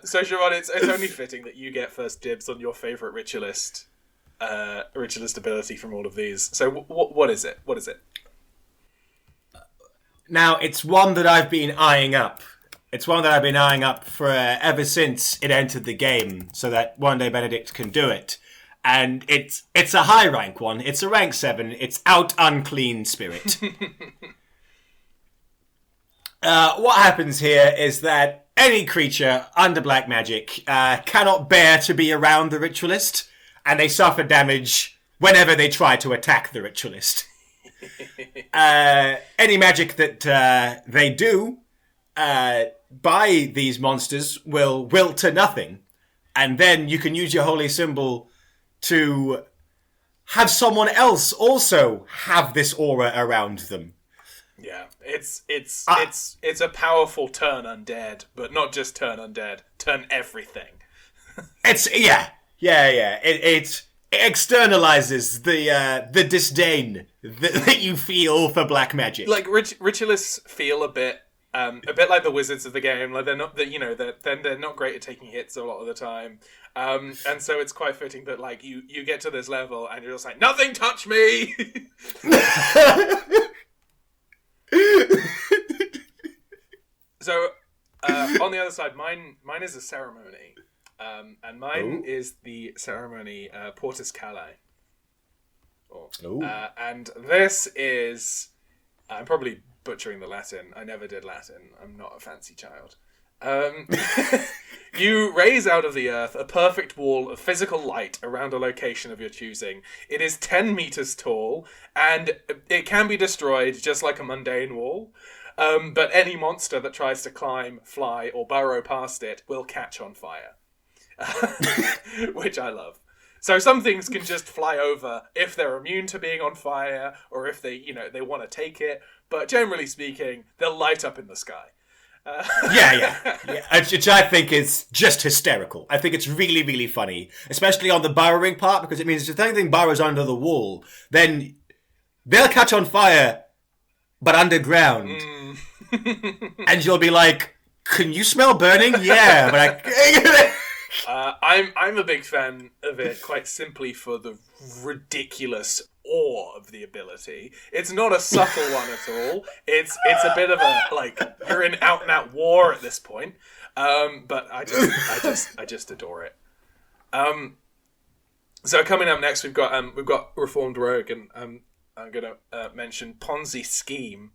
So Chavonne, it's only fitting that you get first dibs on your favourite ritualist ability from all of these. So what is it? What is it? Now, it's one that I've been eyeing up. It's one that I've been eyeing up for ever since it entered the game, so that one day Benedict can do it. And it's a high rank one. It's a rank 7. It's Out Unclean Spirit. What happens here is that any creature under black magic cannot bear to be around the ritualist, and they suffer damage whenever they try to attack the ritualist. Any magic that they do by these monsters will wilt to nothing, and then you can use your holy symbol to have someone else also have this aura around them. Yeah, it's a powerful turn undead, but not just turn undead, turn everything. It externalizes the disdain that you feel for black magic. Like ritualists feel a bit A bit like the wizards of the game, like they're not, they're not great at taking hits a lot of the time, and so it's quite fitting that like you get to this level and you're just like, nothing touch me. So on the other side, mine is a ceremony, and mine is the ceremony Portus Calais. And this is, I'm probably butchering the Latin. I never did Latin. I'm not a fancy child. You raise out of the earth a perfect wall of physical light around a location of your choosing. It is 10 meters tall, and it can be destroyed just like a mundane wall. But any monster that tries to climb, fly, or burrow past it will catch on fire. Which I love. So some things can just fly over if they're immune to being on fire, or if they want to take it. But generally speaking, they'll light up in the sky. Yeah. Which I think is just hysterical. I think it's really, really funny, especially on the burrowing part, because it means if anything burrows under the wall, then they'll catch on fire, but underground. And you'll be like, can you smell burning? Yeah, but I'm a big fan of it quite simply for the ridiculous awe of the ability. It's not a subtle one at all. It's a bit of a, like, you're in out and out war at this point. But I just adore it. So coming up next, we've got Reformed Rogue, and I'm gonna mention Ponzi Scheme,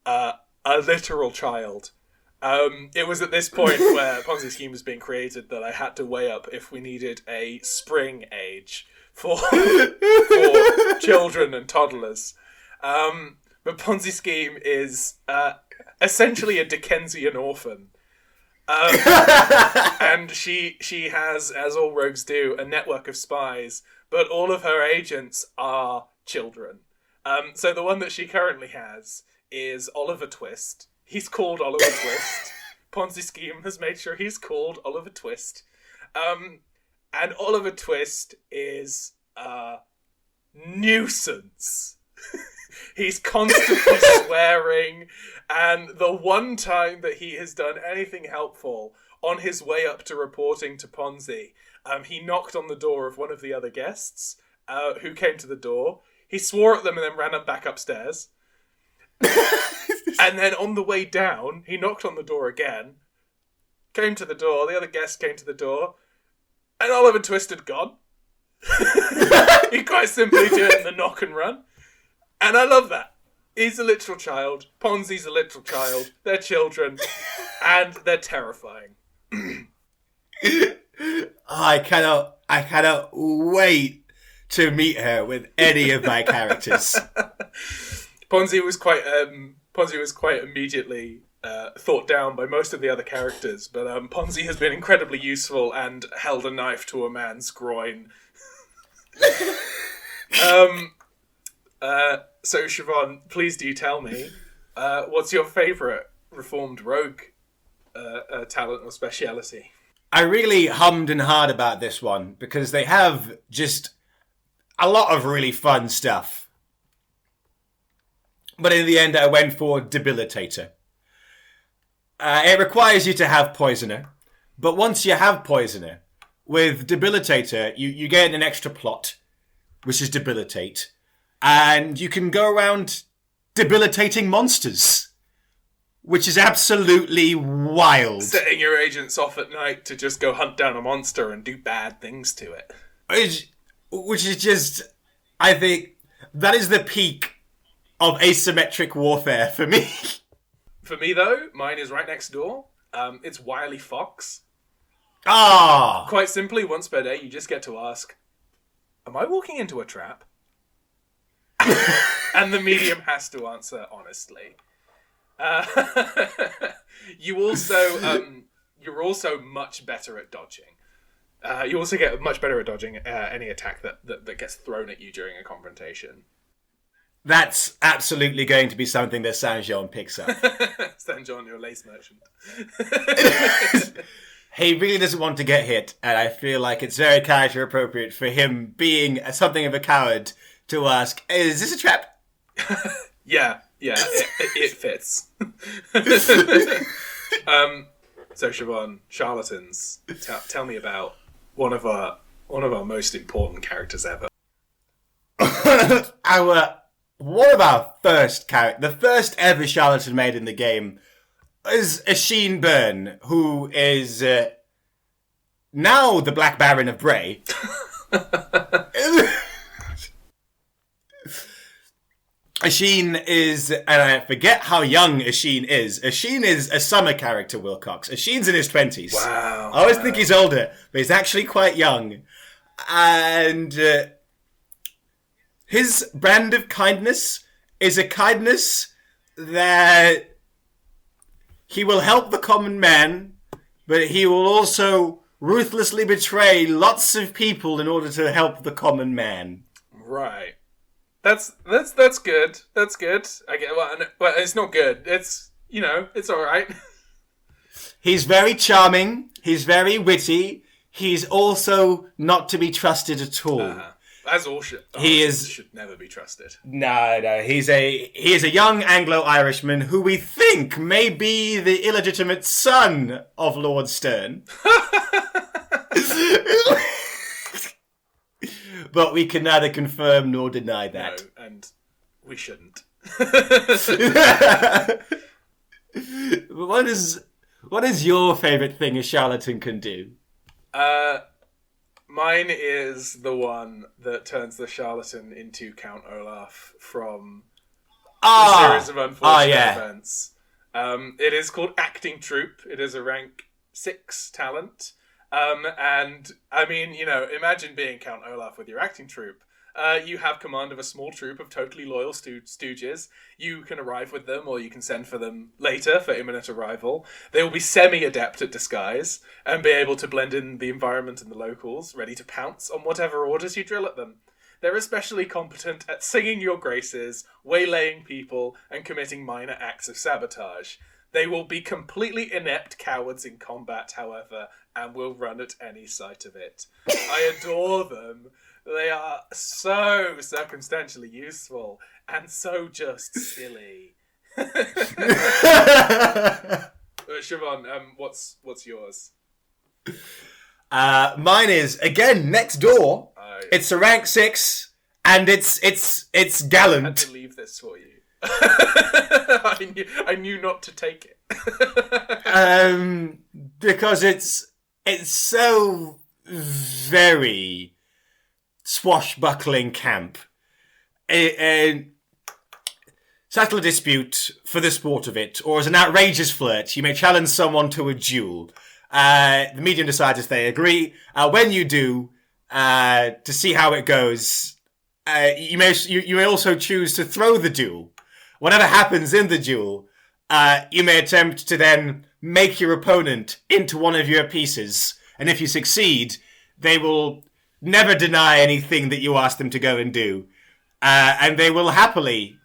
a literal child. It was at this point where Ponzi Scheme was being created that I had to weigh up if we needed a spring age for children and toddlers. But Ponzi Scheme is essentially a Dickensian orphan. And she has, as all rogues do, a network of spies, but all of her agents are children. So the one that she currently has is Oliver Twist. He's called Oliver Twist. Ponzi Scheme has made sure he's called Oliver Twist. And Oliver Twist is a nuisance. He's constantly swearing, and the one time that he has done anything helpful on his way up to reporting to Ponzi, he knocked on the door of one of the other guests who came to the door. He swore at them and then ran back upstairs. And then on the way down, he knocked on the door again, came to the door, the other guest came to the door, and Oliver Twist had gone. He quite simply did the knock and run. And I love that. He's a literal child. Ponzi's a literal child. They're children. And they're terrifying. I cannot wait to meet her with any of my characters. Ponzi was quite immediately thought down by most of the other characters, but Ponzi has been incredibly useful and held a knife to a man's groin. So Chavonne, please do tell me, what's your favourite Reformed Rogue talent or speciality? I really hummed and hawed about this one because they have just a lot of really fun stuff. But in the end, I went for Debilitator. It requires you to have Poisoner. But once you have Poisoner, with Debilitator, you get an extra plot, which is Debilitate. And you can go around debilitating monsters, which is absolutely wild. Setting your agents off at night to just go hunt down a monster and do bad things to it. Which is just, I think, that is the peak of asymmetric warfare for me. For me, though, mine is right next door. It's Wily Fox. Ah! Quite simply, once per day, you just get to ask, am I walking into a trap? And the medium has to answer honestly. You're also much better at dodging. You also get much better at dodging any attack that gets thrown at you during a confrontation. That's absolutely going to be something that Saint-Jean picks up. Saint-Jean, your lace merchant. He really doesn't want to get hit, and I feel like it's very character appropriate for him being something of a coward to ask, is this a trap? Yeah, Yeah, it fits. So Chavonne, charlatans. Tell me about one of our most important characters ever. One of our first character, the first ever charlatan made in the game, is Asheen Byrne, who is now the Black Baron of Bray. Asheen is, and I forget how young Asheen is. Asheen is a summer character, Wilcox. Asheen's in his 20s. Wow. I always think he's older, but he's actually quite young. And his brand of kindness is a kindness that he will help the common man, but he will also ruthlessly betray lots of people in order to help the common man. Right. That's good. That's good. I get. Well, it's not good. It's it's all right. He's very charming. He's very witty. He's also not to be trusted at all. As all should. Should never be trusted. No. He is a young Anglo-Irishman who we think may be the illegitimate son of Lord Stern. But we can neither confirm nor deny that. No, and we shouldn't. What is your favourite thing a charlatan can do? Mine is the one that turns the charlatan into Count Olaf from a series of unfortunate events. It is called Acting Troupe. It is a rank 6 talent. And I mean, imagine being Count Olaf with your acting troupe. You have command of a small troop of totally loyal stooges. You can arrive with them, or you can send for them later for imminent arrival. They will be semi-adept at disguise and be able to blend in the environment and the locals, ready to pounce on whatever orders you drill at them. They're especially competent at singing your graces, waylaying people, and committing minor acts of sabotage. They will be completely inept cowards in combat, however, and will run at any sight of it. I adore them. They are so circumstantially useful and so just silly. Chavonne, what's yours? Mine is again next door. It's a rank 6, and it's gallant. I had to leave this for you. I knew not to take it. Because it's so very swashbuckling camp. Settle a dispute for the sport of it, or as an outrageous flirt, you may challenge someone to a duel. The medium decides if they agree. When you do, to see how it goes, you may also choose to throw the duel. Whatever happens in the duel, you may attempt to then make your opponent into one of your pieces. And if you succeed, they will never deny anything that you ask them to go and do. And they will happily,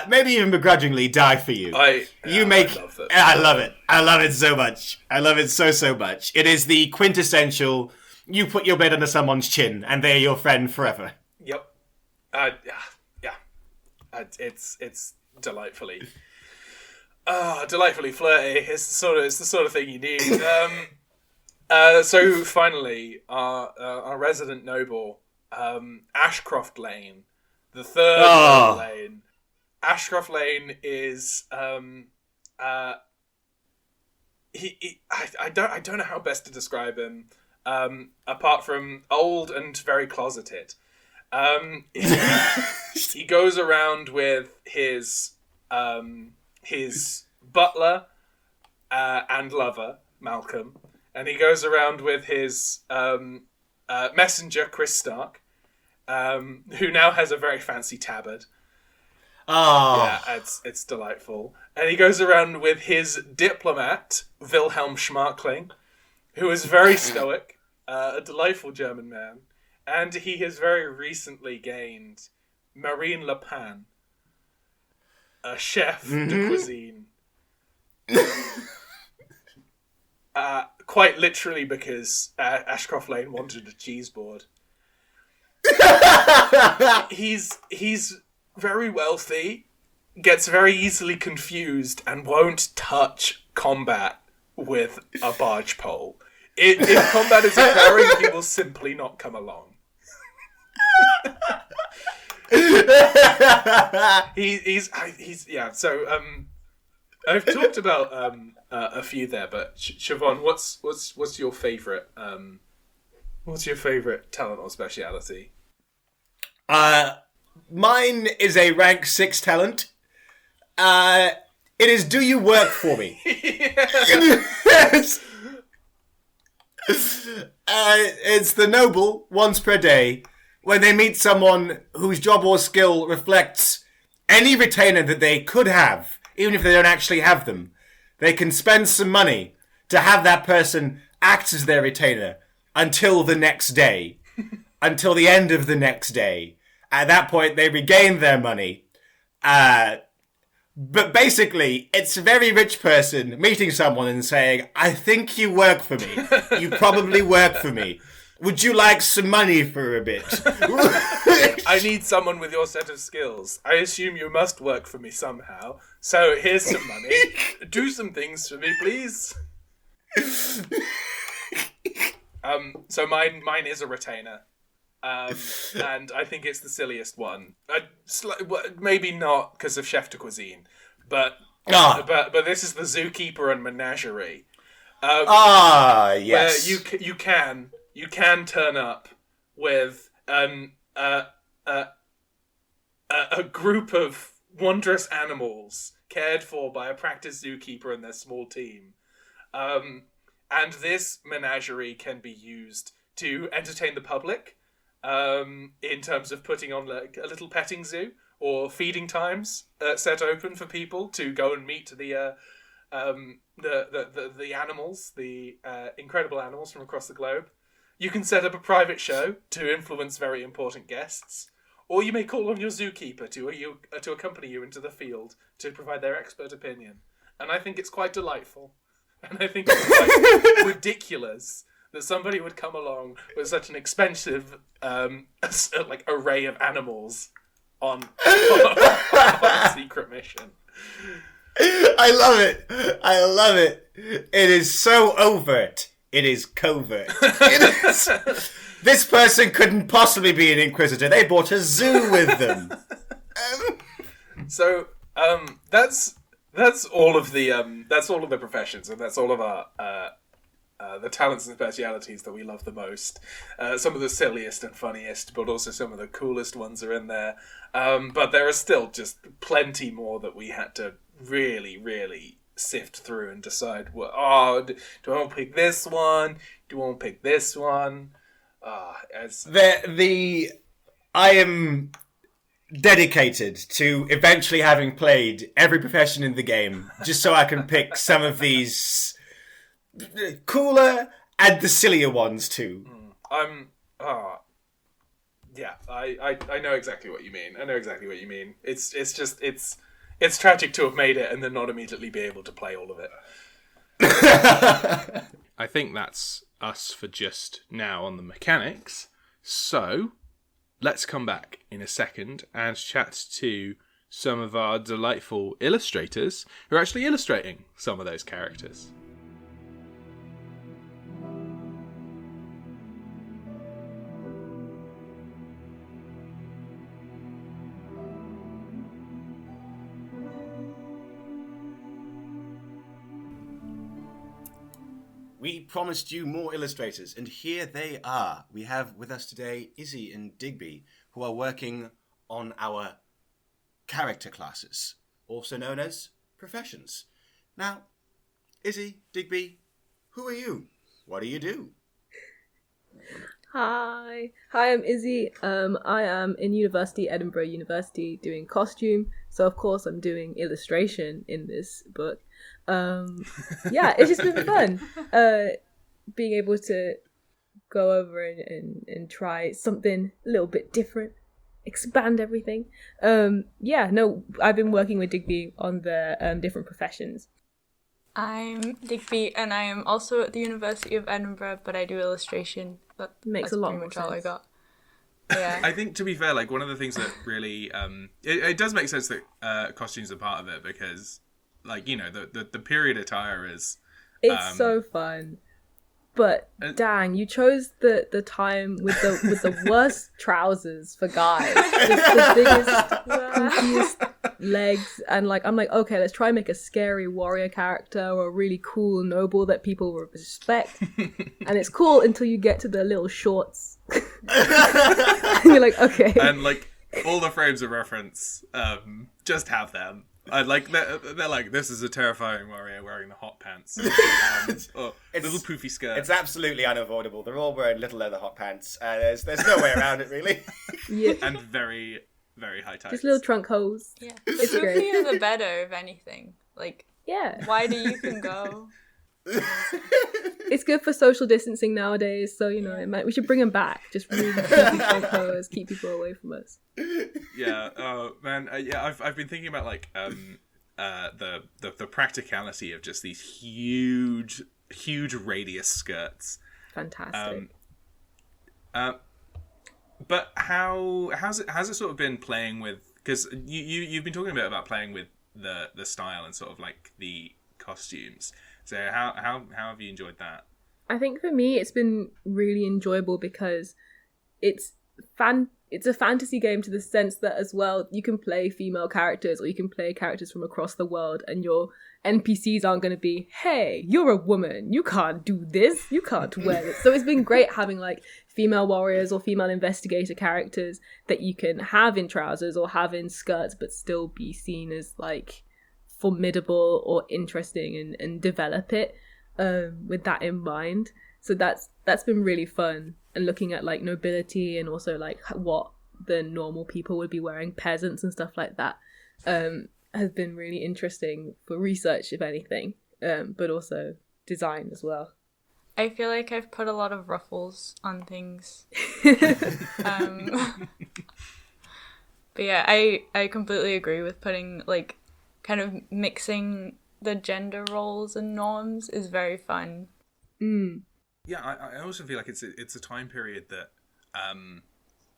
maybe even begrudgingly, die for you. I love it. I love it. I love it so much. I love it so much. It is the quintessential, you put your blade under someone's chin, and they're your friend forever. Yep. Yeah. It's delightfully flirty. It's the sort of thing you need. So finally, our resident noble, Ashcroft Lane, the third lane. Ashcroft Lane is I don't know how best to describe him. Apart from old and very closeted. He goes around with his butler and lover, Malcolm, and he goes around with his messenger, Chris Stark, who now has a very fancy tabard. Yeah, it's delightful. And he goes around with his diplomat, Wilhelm Schmarkling, who is very stoic, a delightful German man. And he has very recently gained Marine Le Pen, a chef de cuisine. Quite literally because Ashcroft Lane wanted a cheese board. He's very wealthy. gets very easily confused and won't touch combat with a barge pole. If combat is occurring, he will simply not come along. he's yeah. So I've talked about a few there, but Chavonne, what's your favorite? What's your favorite talent or speciality? Mine is a rank 6 talent. It is do you work for me? It's the noble once per day when they meet someone whose job or skill reflects any retainer that they could have, even if they don't actually have them. They can spend some money to have that person act as their retainer until the next day, until the end of the next day. At that point, they regain their money. But basically, it's a very rich person meeting someone and saying, I think you work for me. You probably work for me. Would you like some money for a bit? I need someone with your set of skills. I assume you must work for me somehow. So here's some money. Do some things for me, please. So mine is a retainer. And I think it's the silliest one. Maybe not because of chef de cuisine, but this is the zookeeper and menagerie. Yes. Where you can turn up with a group of wondrous animals cared for by a practiced zookeeper and their small team, and this menagerie can be used to entertain the public. In terms of putting on like a little petting zoo or feeding times set open for people to go and meet the animals, the incredible animals from across the globe. You can set up a private show to influence very important guests, or you may call on your zookeeper to accompany you into the field to provide their expert opinion. And I think it's quite delightful, and I think it's quite ridiculous that somebody would come along with such an expensive array of animals on a secret mission. I love it. It is so overt. It is covert. This person couldn't possibly be an Inquisitor. They bought a zoo with them. So that's all of the professions, and that's all of our the talents and specialities that we love the most. Some of the silliest and funniest, but also some of the coolest ones are in there. But there are still just plenty more that we had to really, really sift through and decide, do I want to pick this one? Do I want to pick this one? I am dedicated to eventually having played every profession in the game, just so I can pick some of these cooler and the sillier ones too. Yeah, I know exactly what you mean. It's tragic to have made it and then not immediately be able to play all of it. I think that's us for just now on the mechanics. So let's come back in a second and chat to some of our delightful illustrators who are actually illustrating some of those characters. We promised you more illustrators, and here they are. We have with us today Izzy and Digby, who are working on our character classes, also known as professions. Now, Izzy, Digby, who are you? What do you do? Hi, I'm Izzy. I am in Edinburgh University, doing costume. So of course I'm doing illustration in this book. Yeah, it's just been fun. Being able to go over and try something a little bit different, expand everything. I've been working with Digby on the different professions. I'm Digby, and I am also at the University of Edinburgh, but I do illustration. But Makes that's a lot pretty more much all I sense. got. Yeah. I think, to be fair, like, one of the things that really it does make sense that costumes are part of it, because, like, you know, the period attire is It's so fun. But dang, you chose the time with the worst trousers for guys. Just the biggest, goofiest legs, and like I'm like, okay, let's try and make a scary warrior character or a really cool noble that people will respect. And it's cool until you get to the little shorts. And you're like, okay. And like all the frames of reference, just have them. Like they're like, this is a terrifying warrior wearing the hot pants, or little poofy skirt. It's absolutely unavoidable. They're all wearing little leather hot pants. There's no way around it, really. Yeah. And very, very high tights. Just little trunk hose. Yeah. It's The great. poofier the better, if anything. Like, Yeah. wider you can go. It's good for social distancing nowadays, so you know we should bring them back. Just really creepy trunk hose, keep people away from us. Yeah. Oh man. Yeah. I've been thinking about like the practicality of just these huge radius skirts. Fantastic. But how's it sort of been playing with? Because you've been talking a bit about playing with the style and sort of like the costumes. So how have you enjoyed that? I think for me it's been really enjoyable because it's a fantasy game to the sense that as well you can play female characters or you can play characters from across the world, and your NPCs aren't going to be, hey, you're a woman, you can't do this, you can't wear this. So it's been great having like female warriors or female investigator characters that you can have in trousers or have in skirts but still be seen as like formidable or interesting and develop it with that in mind. So that's been really fun, and looking at like nobility and also like what the normal people would be wearing, peasants and stuff like that, has been really interesting for research, if anything, but also design as well. I feel like I've put a lot of ruffles on things. But yeah, I completely agree with putting like kind of mixing the gender roles and norms is very fun. Yeah, I also feel like it's a time period that,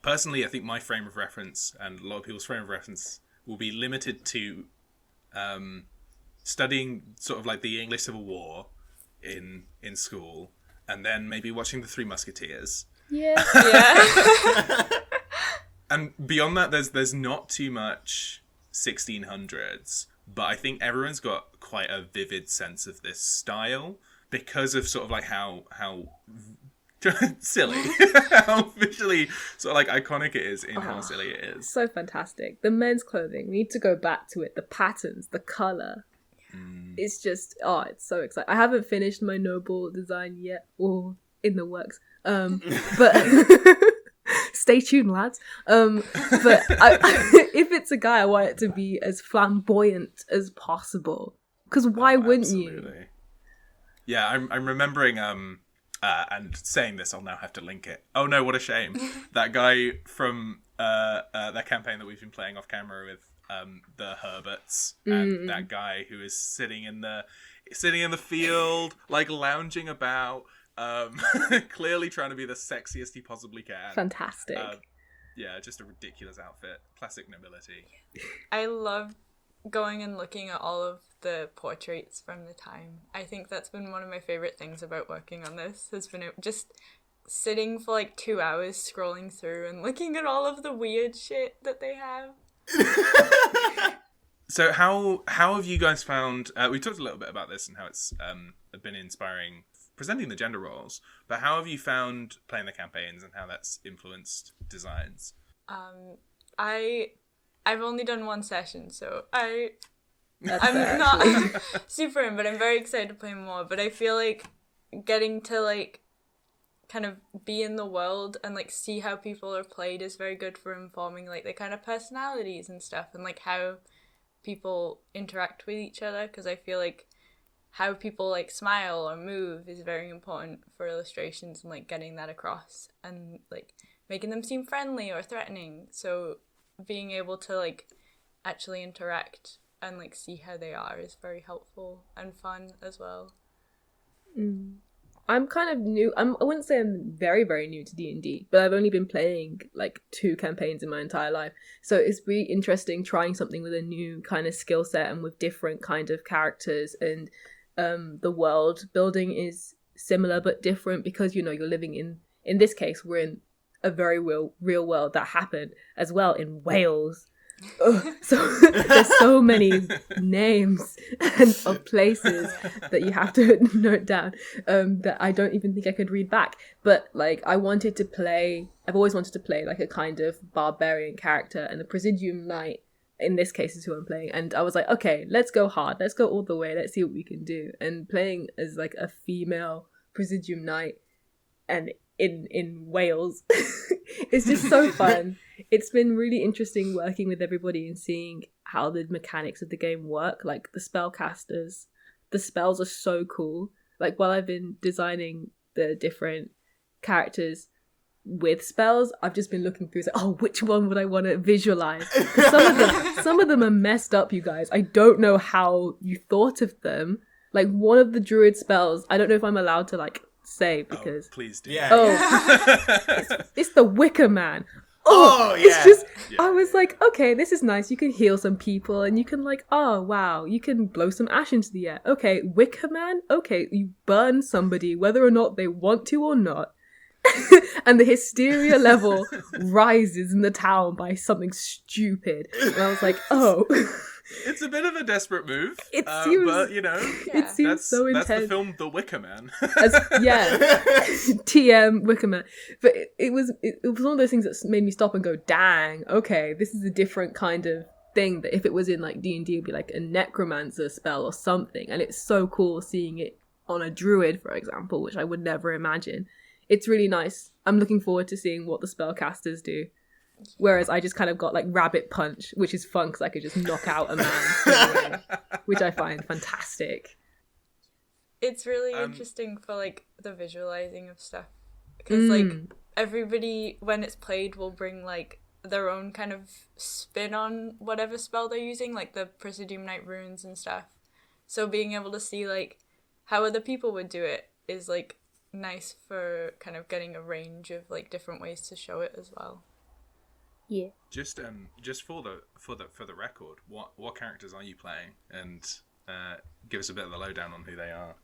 personally, I think my frame of reference and a lot of people's frame of reference will be limited to studying sort of like the English Civil War in school, and then maybe watching the Three Musketeers. Yeah. Yeah. And beyond that, there's not too much 1600s, but I think everyone's got quite a vivid sense of this style because of sort of like how silly, how visually sort of like iconic it is in how silly it is. So fantastic. The men's clothing, we need to go back to it. The patterns, the colour. It's just, it's so exciting. I haven't finished my noble design yet, or in the works. But stay tuned, lads. But if it's a guy, I want it to be as flamboyant as possible. Because why wouldn't you? Yeah, I'm remembering, and saying this, I'll now have to link it. Oh no, what a shame. That guy from that campaign that we've been playing off camera with the Herberts, and that guy who is sitting in the field, like lounging about, clearly trying to be the sexiest he possibly can. Fantastic. Yeah, just a ridiculous outfit. Classic nobility. I love going and looking at all of the portraits from the time. I think that's been one of my favorite things about working on this, has been just sitting for like 2 hours scrolling through and looking at all of the weird shit that they have. So how have you guys found, we talked a little bit about this and how it's been inspiring presenting the gender roles, but how have you found playing the campaigns and how that's influenced designs? I've only done one session, so I'm fair, not super in, but I'm very excited to play more. But I feel like getting to like kind of be in the world and like see how people are played is very good for informing like their kind of personalities and stuff, and like how people interact with each other, because I feel like how people like smile or move is very important for illustrations and like getting that across and like making them seem friendly or threatening. So being able to like actually interact and like see how they are is very helpful and fun as well. I'm kind of new. I wouldn't say I'm very, very new to D&D, but I've only been playing like 2 campaigns in my entire life. So it's really interesting trying something with a new kind of skill set and with different kind of characters. And the world building is similar but different because, you know, you're living in this case, we're in a very real world that happened as well in Wales. So there's so many names of places that you have to note down that I don't even think I could read back. But like I've always wanted to play like a kind of barbarian character, and the Presidium Knight in this case is who I'm playing. And I was like, okay, let's go hard, let's go all the way, let's see what we can do. And playing as like a female Presidium Knight and in Wales it's just so fun. It's been really interesting working with everybody and seeing how the mechanics of the game work. Like the spellcasters, the spells are so cool. Like while I've been designing the different characters with spells, I've just been looking through, like, oh, which one would I want to visualize? Some of them are messed up, you guys. I don't know how you thought of them. Like one of the druid spells, I don't know if I'm allowed to like say because please do. Yeah. It's the Wicker Man. Yeah. It's just, I was like, okay, this is nice. You can heal some people and you can like, oh wow, you can blow some ash into the air. Okay, Wicker Man. Okay, you burn somebody whether or not they want to or not. And the hysteria level rises in the town by something stupid. And I was like, oh. It's a bit of a desperate move. It seems, but you know, it seems so intense. That's the film The Wicker Man. TM Wicker Man. But it was one of those things that made me stop and go, dang, okay, this is a different kind of thing that if it was in like D&D, it'd be like a necromancer spell or something. And it's so cool seeing it on a druid, for example, which I would never imagine. It's really nice. I'm looking forward to seeing what the spellcasters do. Whereas I just kind of got like rabbit punch, which is fun because I could just knock out a man straight away, which I find fantastic. It's really interesting for like the visualizing of stuff because like everybody when it's played will bring like their own kind of spin on whatever spell they're using, like the Presidium Knight runes and stuff. So being able to see like how other people would do it is like nice for kind of getting a range of like different ways to show it as well. Yeah. Just for the record, what characters are you playing? And give us a bit of the lowdown on who they are.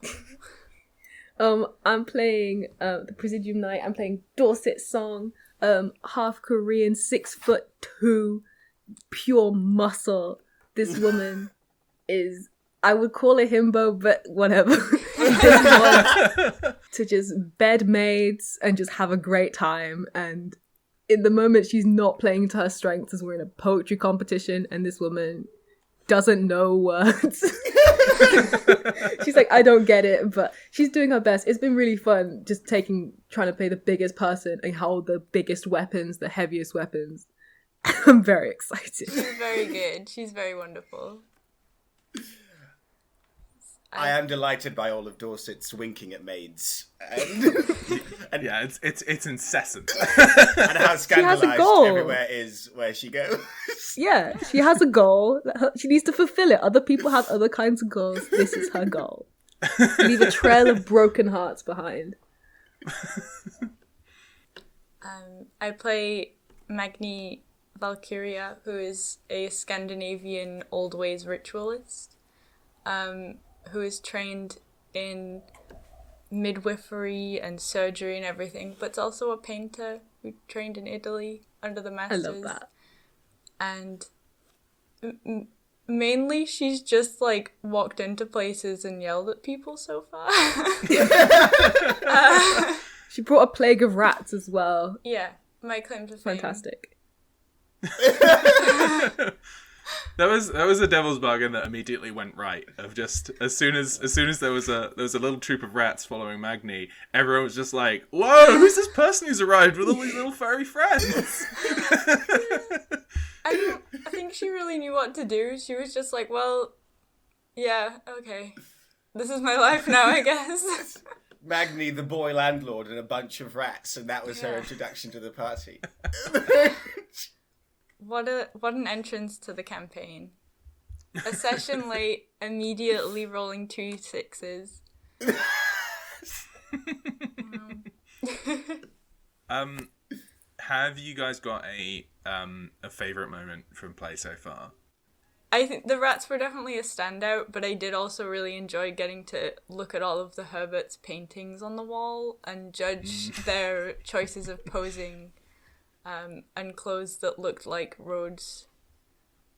I'm playing the Presidium Knight. I'm playing Dorset Song, half Korean, 6'2", pure muscle. This woman is, I would call her himbo, but whatever. She just wants to just bed maids and just have a great time. And in the moment she's not playing to her strengths as we're in a poetry competition and this woman doesn't know words. She's like, I don't get it, but she's doing her best. It's been really fun just trying to play the biggest person and hold the biggest weapons, the heaviest weapons. I'm very excited. She's very good. She's very wonderful. I am delighted by all of Dorset's winking at maids. And yeah, it's incessant. And how scandalised everywhere is where she goes. Yeah, she has a goal. She needs to fulfill it. Other people have other kinds of goals. This is her goal. Leave a trail of broken hearts behind. I play Magni Valkyria, who is a Scandinavian old ways ritualist. Who is trained in midwifery and surgery and everything, but's also a painter who trained in Italy under the masters. I love that. And mainly she's just like walked into places and yelled at people so far. She brought a plague of rats as well. Yeah, my claim to fame. Fantastic. That was a devil's bargain that immediately went right. Of just as soon as there was a little troop of rats following Magni, everyone was just like, "Whoa, who's this person who's arrived with all these little furry friends?" I think she really knew what to do. She was just like, "Well, yeah, okay, this is my life now, I guess." Magni, the boy landlord, and a bunch of rats, and that was her introduction to the party. What an entrance to the campaign. A session late, immediately rolling 2 6s. Have you guys got a favorite moment from play so far? I think the rats were definitely a standout, but I did also really enjoy getting to look at all of the Herbert's paintings on the wall and judge their choices of posing and clothes that looked like roads.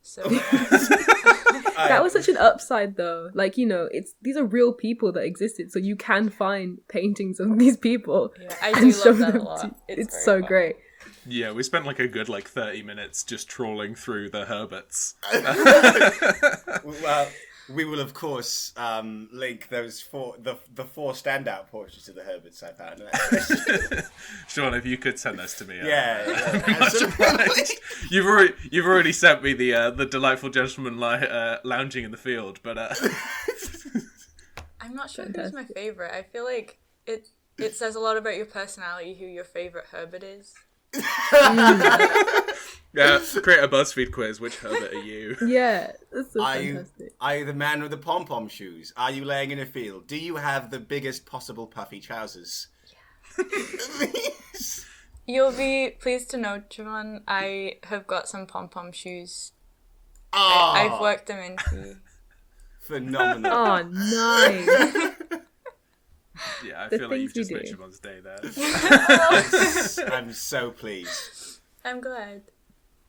So That was such an upside, though. Like, you know, these are real people that existed, so you can find paintings of these people. yeah, I and do show love that a them lot. to- It's It's very so fun. great. Yeah, we spent like a good 30 minutes just trawling through the Herberts. Well, we will of course link those four standout portraits of the Herberts I found. Sean, if you could send those to me. Yeah. Much obliged. You've already sent me the delightful gentleman lounging in the field, but I'm not sure who's my favorite. I feel like it says a lot about your personality who your favorite Herbert is. yeah, create a BuzzFeed quiz. Which Herbert are you? Yeah, that's so Are fantastic. you the man with the pom-pom shoes? Are you laying in a field? Do you have the biggest possible puffy trousers? You'll be pleased to know, Chavonne, I have got some pom-pom shoes. Oh, I've worked them into. phenomenal. Oh, nice. Yeah, I The feel like you've things we just made do. Siobhan's day there. I'm so pleased. I'm glad.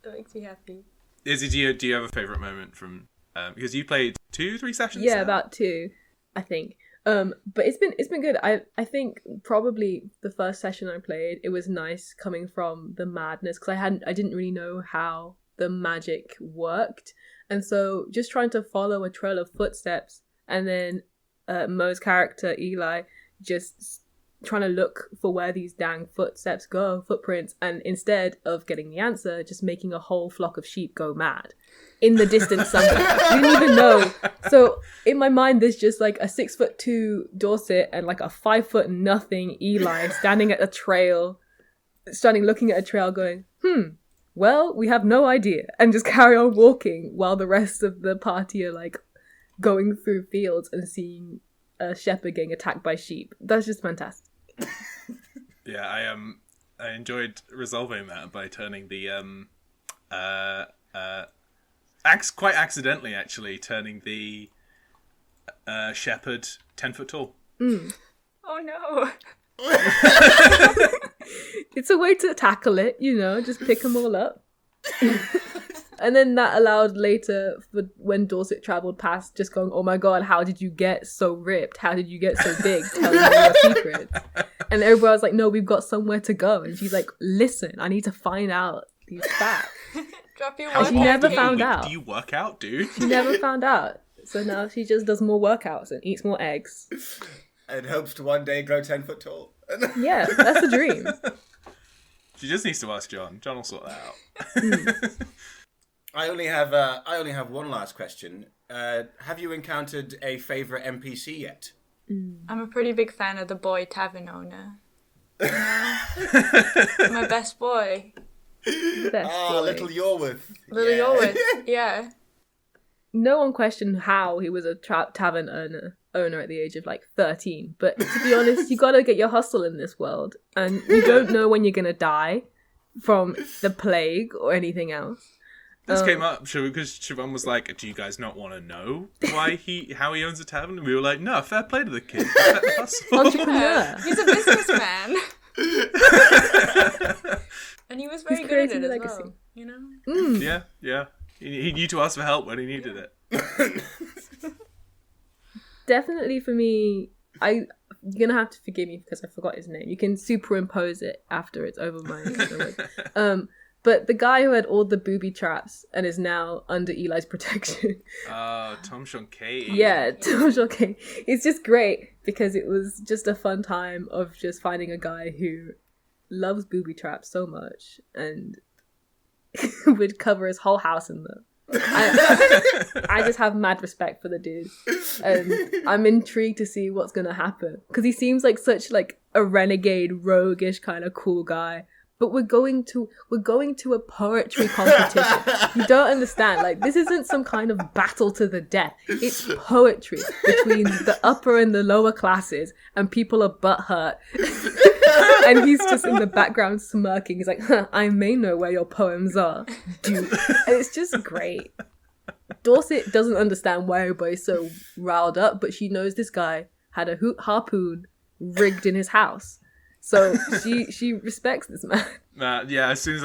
It makes me happy. Izzy, do you have a favourite moment from... because you played 2-3 sessions Yeah, now? about 2, I think. But it's been good. I think probably the first session I played, it was nice coming from the madness because I didn't really know how the magic worked, and so just trying to follow a trail of footsteps, and then Mo's character Eli just trying to look for where these dang footprints, and instead of getting the answer, just making a whole flock of sheep go mad in the distance somewhere. We didn't even know. So in my mind, there's just like a 6'2" Dorset and like a 5'0" Eli standing at a trail, looking at a trail, going, well, we have no idea, and just carry on walking while the rest of the party are like going through fields and seeing a shepherd getting attacked by sheep. That's just fantastic. Yeah, I enjoyed resolving that by turning the quite accidentally actually turning the shepherd 10 foot tall. Oh no! It's a way to tackle it, you know, just pick them all up. And then that allowed later for when Dorset travelled past, just going, oh my god, how did you get so ripped? How did you get so big? Tell me your secrets. And everybody was like, no, we've got somewhere to go. And she's like, listen, I need to find out these facts. Drop your How one. she never often found do you- out. Do you work out, dude? She never found out. So now she just does more workouts and eats more eggs. And hopes to one day grow 10 foot tall. Yeah, that's a dream. She just needs to ask John. John will sort that out. I only have one last question. Have you encountered a favourite NPC yet? I'm a pretty big fan of the boy tavern owner. My best boy. Best boy. Little Yorworth. Lily Yeah. Orwood. Yeah. No one questioned how he was a tavern owner at the age of like 13. But to be honest, you gotta get your hustle in this world. And you don't know when you're gonna die from the plague or anything else. This came up because Siobhan was like, do you guys not want to know how he owns a tavern? And we were like, no, fair play to the kid. Let the hustle. Entrepreneur. He's a businessman. And he was very He's good at creating it as legacy. well. You know? Yeah. He knew to ask for help when he needed it. Definitely for me, you're gonna have to forgive me because I forgot his name. You can superimpose it after it's over my but the guy who had all the booby traps and is now under Eli's protection. Tom Shonkay. Yeah, okay. It's just great because it was just a fun time of just finding a guy who loves booby traps so much and would cover his whole house in them. I just have mad respect for the dude, and I'm intrigued to see what's gonna happen because he seems like such like a renegade, roguish kind of cool guy. But we're going to a poetry competition. You don't understand. Like, this isn't some kind of battle to the death. It's poetry between the upper and the lower classes, and people are butthurt And he's just in the background smirking. He's like, I may know where your poems are, dude. And it's just great. Dorset doesn't understand why everybody's so riled up, but she knows this guy had a harpoon rigged in his house. So she respects this man. Yeah, as soon as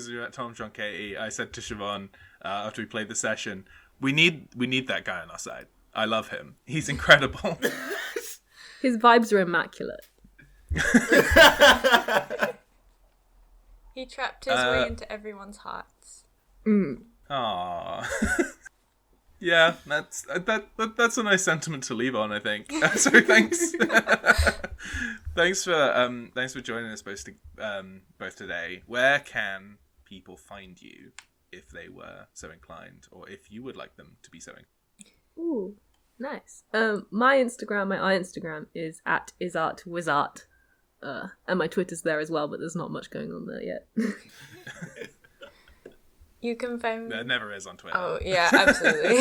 we met Tom, John, Katie, I said to Chavonne after we played the session, we need that guy on our side. I love him. He's incredible. His vibes are immaculate. He trapped his way into everyone's hearts. Aww. Yeah, that's a nice sentiment to leave on, I think. So thanks. Thanks for joining us both today. Where can people find you if they were so inclined, or if you would like them to be so inclined? Ooh, nice. My Instagram is @isartwizart. And my Twitter's there as well, but there's not much going on there yet. You can find me... There never is on Twitter. Oh, yeah, absolutely.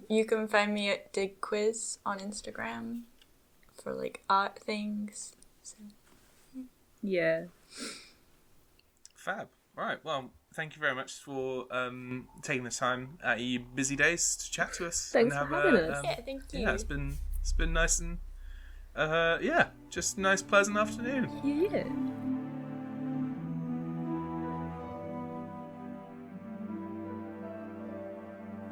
You can find me at DigQuiz on Instagram for, like, art things. So. Yeah. Fab. All right, well, thank you very much for taking the time out of your busy days to chat to us. Thanks for having us. Yeah, thank you. Yeah, it's been nice and, just a nice, pleasant afternoon. Yeah.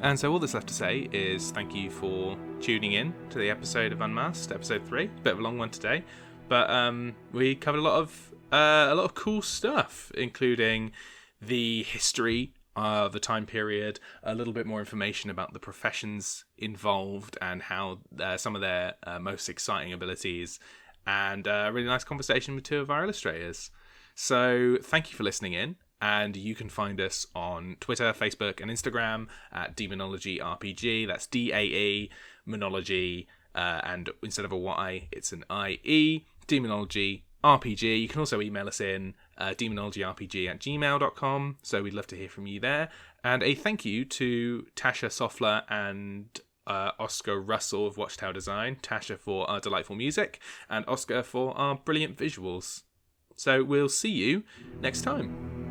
And so all that's left to say is thank you for tuning in to the episode of Unmasked, episode 3. Bit of a long one today, but we covered a lot of cool stuff, including the history of the time period, a little bit more information about the professions involved and how some of their most exciting abilities, and a really nice conversation with two of our illustrators. So thank you for listening in. And you can find us on Twitter, Facebook, and Instagram at Daemonologie RPG. That's DAE, Monology, and instead of a Y, it's an IE, Daemonologie RPG. You can also email us in daemonologierpg@gmail.com, so we'd love to hear from you there. And a thank you to Tasha Soffler and Oscar Russell of Watchtower Design. Tasha for our delightful music, and Oscar for our brilliant visuals. So we'll see you next time.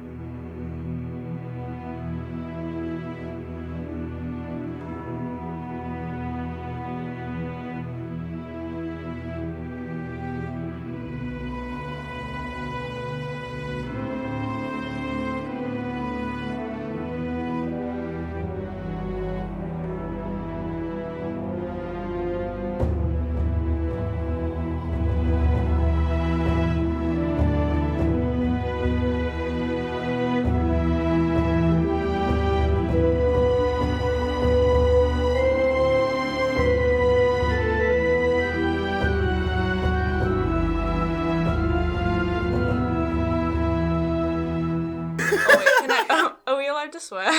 To swear?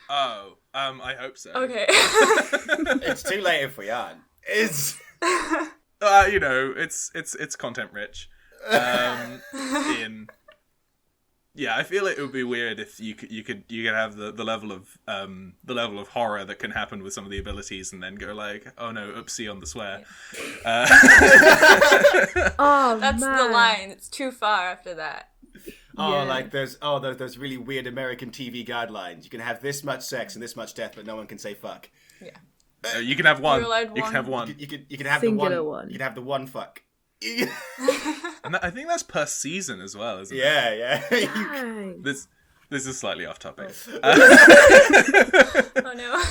I hope so. Okay. It's too late if we aren't. It's it's content rich. I feel it would be weird if you could have the level of horror that can happen with some of the abilities, and then go like, oh no, oopsie on the swear. Oh, that's man. the line. It's too far after that. Oh, Yeah. like those really weird American TV guidelines. You can have this much sex and this much death, but no one can say fuck. Yeah. You can have one. You're allowed You one. can have one. You can have Singular the one. You can have the one fuck. And I think that's per season as well, isn't it? Yeah. Dang. This is slightly off topic. Oh no.